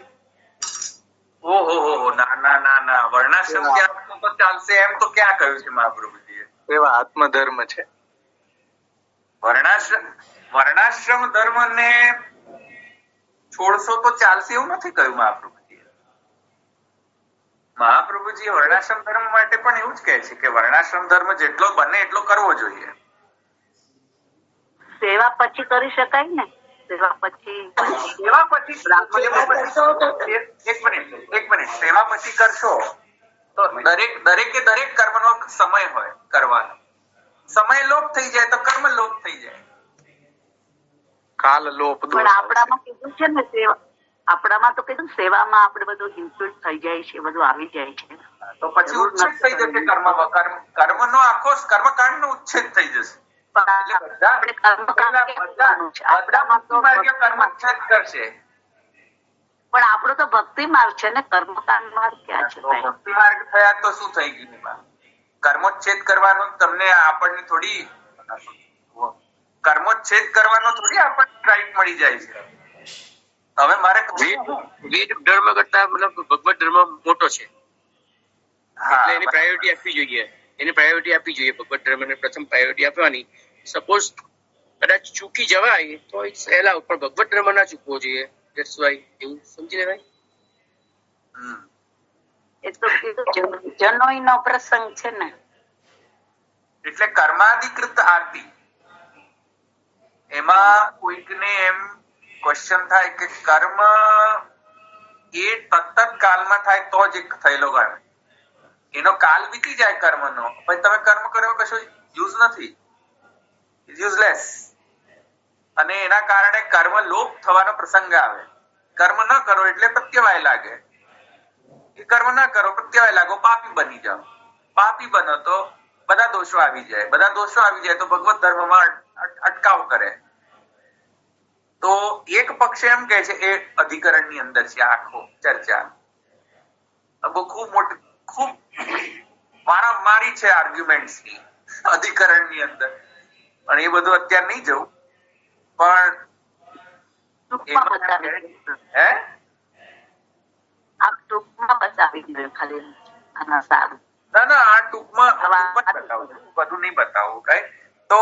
[SPEAKER 1] ઓહો, ના, વર્ણાશ્રમ ત્યાં તો ચાલશે એમ તો ક્યાં કહ્યું છે મહાપ્રભુજીએ?
[SPEAKER 3] એવા આત્મધર્મ છે.
[SPEAKER 1] વર્ણાશ્રમ ધર્મ ને છોડશો તો ચાલશે એવું નથી કહ્યું મહાપ્રભુજીએ. મહાપ્રભુજી વર્ણાશ્રમ ધર્મ માટે પણ એવું જ કહે છે કે વર્ણાશ્રમ ધર્મ જેટલો બને એટલો કરવો જોઈએ.
[SPEAKER 8] સેવા પછી કરી શકાય ને? સેવા પછી
[SPEAKER 1] એક મિનિટ, સેવા પછી કરશો તો દરેકે દરેક કર્મનો સમય હોય કરવાનો. સમય લોપ થઈ જાય તો કર્મ લોપ થઈ જાય.
[SPEAKER 3] કાલ લોપ.
[SPEAKER 8] પણ આપણામાં કીધું છે ને આપણામાં તો કીધું સેવામાં આપણે બધું ઇન્ક્લુડ થઈ જાય છે, બધું આવી જાય છે.
[SPEAKER 1] તો પછી ઉચ્છેદ થઈ જશે કર્મનો આખો કર્મકાંડ નો ઉચ્છેદ થઈ જશે. કર્મોચ્છેદ કરશે.
[SPEAKER 8] પણ આપણો તો ભક્તિ માર્ગ છે ને, કર્મકાંડ માર્ગ ક્યાં છે?
[SPEAKER 1] ભક્તિ માર્ગ થયા તો શું થઈ ગયું? કર્મોચ્છેદ કરવાનો તમને આપણને થોડી કર્મોચ્છેદ કરવાનો થોડી આપણને રાઈટ મળી જાય છે. હવે મારે
[SPEAKER 12] વેદ ધર્મ કરતા મતલબ ભગવત ધર્મ મોટો છે, એટલે એની પ્રાયોરિટી આપવી જોઈએ. ભગવત ધર્મને પ્રથમ પ્રાયોરિટી આપવાની. સપોઝ કદાચ ચૂકી જવાય તો સહેલા ઉપર ભગવત ધર્મ ના ચૂકવો જોઈએ. That's why એવું સમજી લેવાય.
[SPEAKER 8] એ તો જનોઈ નો પ્રસંગ છે ને,
[SPEAKER 1] એટલે કર્માધિકૃત આરતી. એમાં કોઈકને એમ ક્વેશ્ચન થાય કે કર્મ એ તત્ત કાલમાં થાય તો જ થયેલો ગણે. એનો કાલ વીતી જાય કર્મનો, પછી તમે કર્મ કર્યો કશું યુઝ નથી, યુઝલેસ. અને એના કારણે કર્મ લોપ થવાનો પ્રસંગ આવે. કર્મ ન કરો એટલે પ્રત્યવાય લાગે, કર્મ ના કરો પ્રત્યવાય લાગો, પાપી બની જાઓ. પાપી બનો તો બધા દોષો આવી જાય. બધા દોષો આવી જાય તો ભગવત ધર્મમાં અટકાવ કરે. તો એક પક્ષ એમ કે છે, એ અધિકરણ ની અંદર છે આખો ચર્ચા. ખૂબ મોટી ખૂબ મારામારી છે આર્ગ્યુમેન્ટ્સ ની અધિકરણ ની અંદર, પણ એ બધું અત્યારે નહીં જવું. પણ ના આ ટૂંકમાં બધું નહીં બતાવું કઈ. તો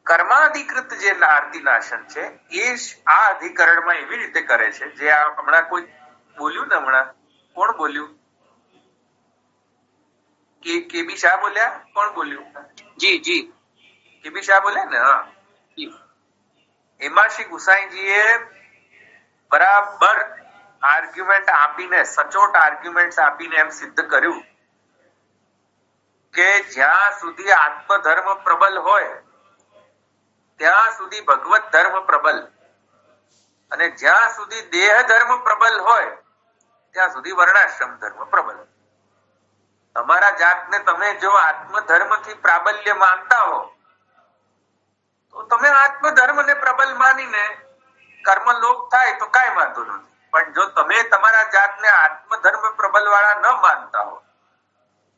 [SPEAKER 1] કર્માધિકૃત જે આરતી નાશન છે એ આ અધિકરણમાં એવી રીતે કરે છે, જે આ હમણાં કોઈ બોલ્યું ને, હમણાં કોણ બોલ્યું? કેબી શાહ બોલ્યા? કોણ બોલ્યું?
[SPEAKER 12] જી
[SPEAKER 1] કેબી શાહ બોલ્યા ને? હા, એમાં શ્રી ગુસાઈજીએ બરાબર આર્ગ્યુમેન્ટ આપીને, સચોટ આર્ગ્યુમેન્ટ આપીને એમ સિદ્ધ કર્યું કે જ્યાં સુધી આત્મધર્મ પ્રબલ હોય ત્યાં સુધી ભગવત ધર્મ પ્રબલ, અને જ્યાં સુધી દેહ ધર્મ પ્રબલ હોય ત્યાં સુધી વર્ણાશ્રમ ધર્મ પ્રબલ. તમારા જાતને તમે જો આત્મધર્મથી પ્રાબલ્ય માનતા હો તો તમે આત્મધર્મને પ્રબલ માનીને કર્મ લોપ થાય તો કાંઈ વાંધો નથી. પણ જો તમે તમારા જાતને આત્મધર્મ પ્રબલ વાળા ન માનતા હો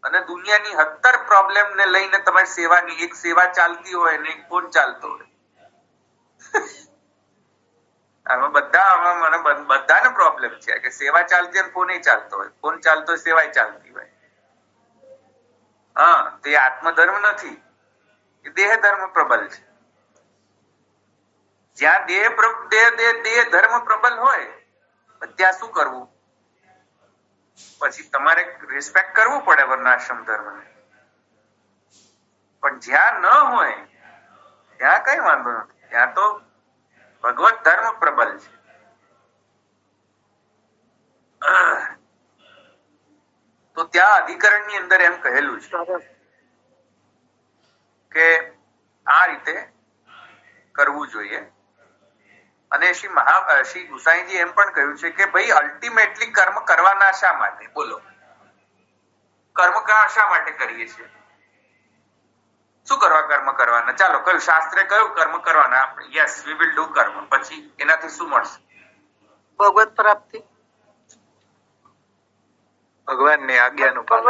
[SPEAKER 1] અને દુનિયાની 70 પ્રોબ્લેમ ને લઈને તમારી સેવાની એક સેવા ચાલતી હોય ને એક ફોન ચાલતો હોય, આમાં બધાને પ્રોબ્લેમ છે કે સેવા ચાલતી હોય ફોન ચાલતો હોય, ફોન ચાલતો હોય સેવાય ચાલતી હોય. હા, તે આત્મધર્મ નથી, એ દેહ ધર્મ પ્રબલ છે. જ્યાં દેહ ધર્મ પ્રબલ હોય ત્યાં શું કરવું? પછી તમારે રિસ્પેક્ટ કરવું પડે વર્ણાશ્રમ ધર્મને. પણ જ્યાં ન હોય ત્યાં કઈ વાંધો નથી, ત્યાં તો ભગવત ધર્મ પ્રબલ છે. તો ત્યાં અધિકરણ ની અંદર એમ કહેલું છે કે આ રીતે કરવું જોઈએ. અને શ્રી ગુસાઈજી એમ પણ કહ્યું છે કે ભાઈ અલ્ટિમેટલી કર્મ કરવાના શા માટે? બોલો, કર્મ શા માટે કરીએ છીએ? શું કરવા કર્મ કરવાના? ચાલો કયું શાસ્ત્રે કયું કર્મ કરવાના? આપણે યસ વી વિલ ડુ કર્મ. પછી એનાથી શું મળશે?
[SPEAKER 4] ભગવત પ્રાપ્તિ,
[SPEAKER 3] ભગવાનની આજ્ઞાનું પાલન.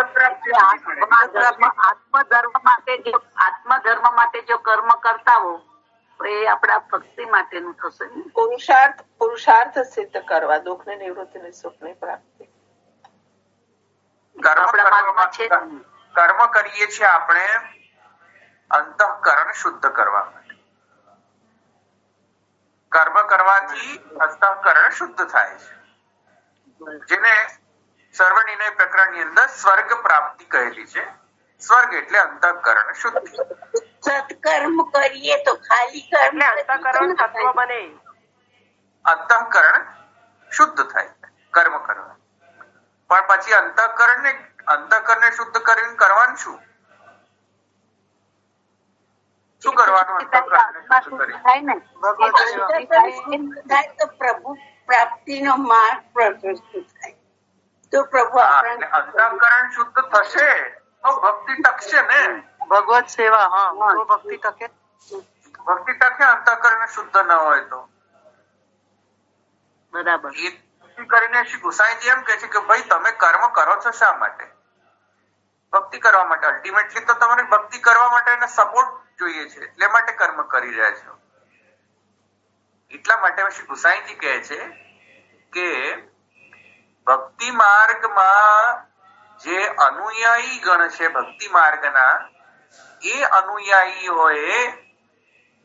[SPEAKER 8] આત્મધર્મ માટે જો કર્મ કરતા હો તો એ આપણા ભક્તિ માટેનું થશે.
[SPEAKER 4] પુરુષાર્થ સિદ્ધ કરવા, દુઃખ ને નિવૃત્તિ ને સુખ ની પ્રાપ્તિ.
[SPEAKER 1] કર્મ કરીએ છીએ આપણે અંતઃકરણ શુદ્ધ કરવા માટે. કર્મ કરવાથી અંતઃકરણ શુદ્ધ થાય છે, જેને સર્વનિર્ણય પ્રકરણ ની અંદર સ્વર્ગ પ્રાપ્તિ કહેલી છે. સ્વર્ગ એટલે અંતઃકરણ શુદ્ધિ.
[SPEAKER 8] સત્કર્મ કરીએ તો ખાલી કર્મ
[SPEAKER 9] અંતઃકરણ તત્વ બને,
[SPEAKER 1] અંતઃકરણ શુદ્ધ થાય કર્મ કરવા. પણ પછી અંતઃકરણને શુદ્ધ કરીને કરવાનું શું? શું કરવાનું? અંતઃકરણને શુદ્ધ
[SPEAKER 5] થાય ને
[SPEAKER 8] થાય તો પ્રભુ પ્રાપ્તિનો માર્ગ પ્રશસ્ત થાય તો પ્રભુ આપણને
[SPEAKER 1] અંતઃકરણ શુદ્ધ થશે તો ભક્તિ ટકશે ને.
[SPEAKER 11] ભગવત સેવા, હા, તો ભક્તિ ટકે.
[SPEAKER 1] ભક્તિ ટકે અંતઃકરણ શુદ્ધ ન હોય તો.
[SPEAKER 5] બરાબર.
[SPEAKER 1] એ કરીને શ્રી ગુસાઈજી એમ કે છે કે ભાઈ તમે કર્મ કરો છો શા માટે? ભક્તિ કરવા માટે. અલ્ટિમેટલી તો તમારે ભક્તિ કરવા માટે એને સપોર્ટ જોઈએ છે, એટલે માટે કર્મ કરી રહ્યા છો. એટલા માટે શ્રી ગુસાઈજી કહે છે કે ભક્તિ માર્ગમાં જે અનુયાયી ગણ છે ભક્તિ માર્ગના, એ અનુયાયીઓએ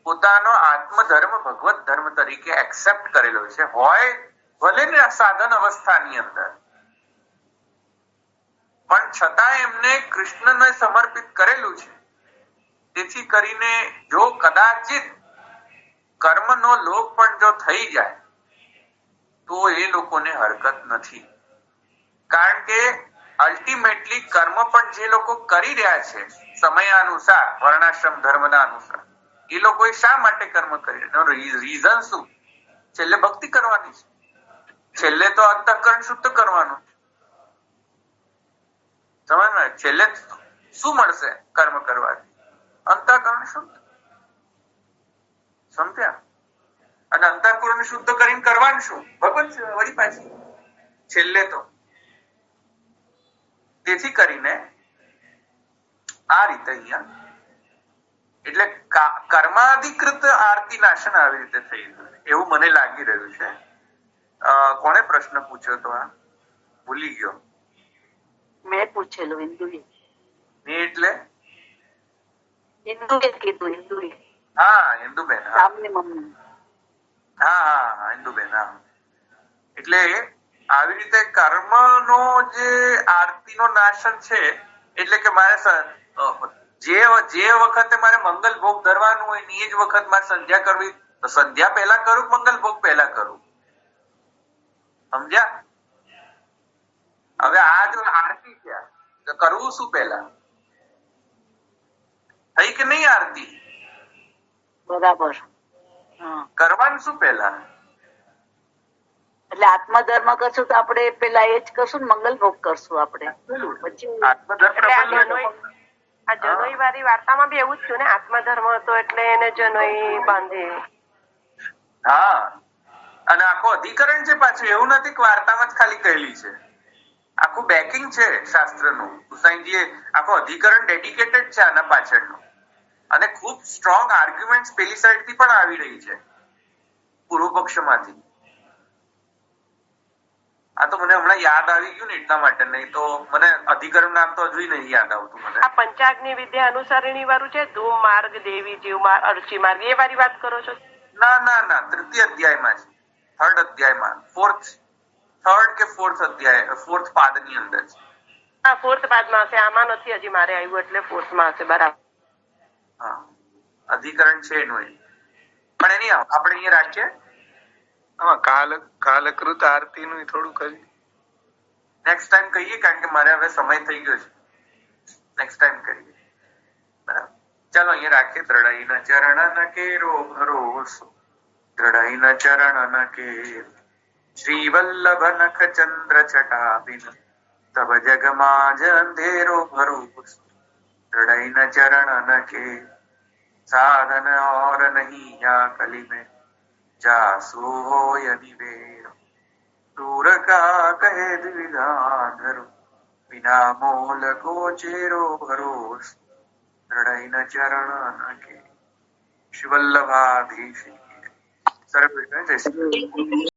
[SPEAKER 1] પોતાનો આત્મધર્મ ભગવત ધર્મ તરીકે એક્સેપ્ટ કરેલો છે, હોય ભલે ને સાધન અવસ્થાની અંદર, પણ છતાં એમને કૃષ્ણને સમર્પિત કરેલું છે. તેથી કરીને જો કદાચિત કર્મનો લોપ પણ જો થઈ જાય તો એ લોકોને હરકત નથી. કારણ કે અલ્ટિમેટલી કર્મ પણ જે લોકો કરી રહ્યા છે સમયાનુસાર, વર્ણાશ્રમ ધર્મના અનુસાર, એ લોકોએ શા માટે કર્મ કરી રહ્યા? રીઝન શું? છેલ્લે ભક્તિ કરવાની છે, છેલ્લે તો અંતઃકરણ શુદ્ધ કરવાનું. સમજમાં? છેલ્લે શું મળશે કર્મ કરવાથી? અંતઃકરણ શુદ્ધ. સમજ્યા? અને અંતઃકરણ શુદ્ધ કરીને કરવાનું શું? ભગવત વળી પાછી છેલ્લે તો. તેથી કરીને આ રીતે અહીંયા એટલે કર્માધિકૃત આરતી નાશન આવી રીતે થઈ ગયું એવું મને લાગી રહ્યું છે. કોણે પ્રશ્ન પૂછ્યો તો? આ ભૂલી ગયો.
[SPEAKER 5] મેં પૂછેલું ઇન્દુએ.
[SPEAKER 1] મેં એટલે
[SPEAKER 5] ઇન્દુએ કીધું. ઇન્દુએ.
[SPEAKER 1] હા, ઇન્દુબેન.
[SPEAKER 5] સામની મમ્મી.
[SPEAKER 1] હા, ઇન્દુબેન. હા, એટલે આવી રીતે કર્મનો જે આરતીનો નાશન છે, એટલે કે મારે જે વખતે મારે મંગલ ભોગ ધરવાનું હોય ને એ જ વખત મારે સંધ્યા કરવી, તો સંધ્યા પહેલા કરું, મંગલ ભોગ પહેલા કરું. સમજ્યા? હવે આ જો આરતી છે તો કરવું શું પહેલા? થઈ કે નહીં આરતી?
[SPEAKER 5] બરાબર.
[SPEAKER 1] કરવાનું શું પહેલા?
[SPEAKER 5] એટલે આત્મધર્મ કરશું તો આપણે પેલા એ જ કરશું ને, મંગલ ભોગ કરશું આપણે.
[SPEAKER 9] આ જનોઈ વાળી વાર્તામાં બી એવું જ થયું ને, આત્મધર્મ હતો એટલે એને જનોઈ બાંધે.
[SPEAKER 1] હા, અને આખો અધિકરણ છે પાછું. એવું નથી કે વાર્તામાં જ ખાલી કહેલી છે, આખું બેકિંગ છે શાસ્ત્રનું. ગુસાઈજીએ આખો અધિકરણ ડેડિકેટેડ છે આના પાછળનું, અને ખૂબ સ્ટ્રોંગ આર્ગ્યુમેન્ટ્સ પેલી સાઈડ થી પણ આવી રહી છે, પૂર્વ પક્ષમાંથી. આ તો મને હમણાં યાદ આવી ગયું ને એટલા માટે, નહીં તો મને અધિકરણ નામ તો હજુ નહીં યાદ આવતું મને.
[SPEAKER 9] આ પંચાગ્નિ વિદ્યા અનુસારીણી વાળું છે, ધૂમ માર્ગ, દેવી જીવ માર્ગ, અર્ચી માર્ગ, એ વાળી વાત કરો છો?
[SPEAKER 1] ના, તૃતીય અધ્યાયમાં છે, થર્ડ અધ્યાયમાં, થર્ડ કે ફોર્થ અધ્યાય, ફોર્થ પાદ ની અંદર છે.
[SPEAKER 9] હા, ફોર્થ પાદમાં હશે. આમાં નથી હજી મારે આવ્યું, એટલે ફોર્થમાં હશે. બરાબર.
[SPEAKER 1] હા, અધિકરણ છે એનું. પણ એની આપણે અહીંયા રાખીએ.
[SPEAKER 3] કાલકૃત આરતી નું થોડું કરી
[SPEAKER 1] નેક્સ્ટ ટાઈમ કહીએ, કારણ કે મારે હવે સમય થઈ ગયો છે. નેક્સ્ટ ટાઈમ કરીએ. બરાબર, ચાલો અહીંયા રાખીએ. દ્રઢાઈના ચરણ કેરો ભરોસો, દ્રઢાઈના ચરણ કે શ્રી વલ્લભ નખ ચંદ્ર છટાબિન તબ જગમાં જ અંધેરો ભરોસો. દ્રઢાઈના ચરણ કે સાધન और नहीं या कली में जासो हो निवेर दूर का कहे द्विधाधरो बिना मोल गोचेरो भरोस. દ્રઢાઈના ચરણ કે શિવલ્લભાધીશ સર્વે જય શ્રી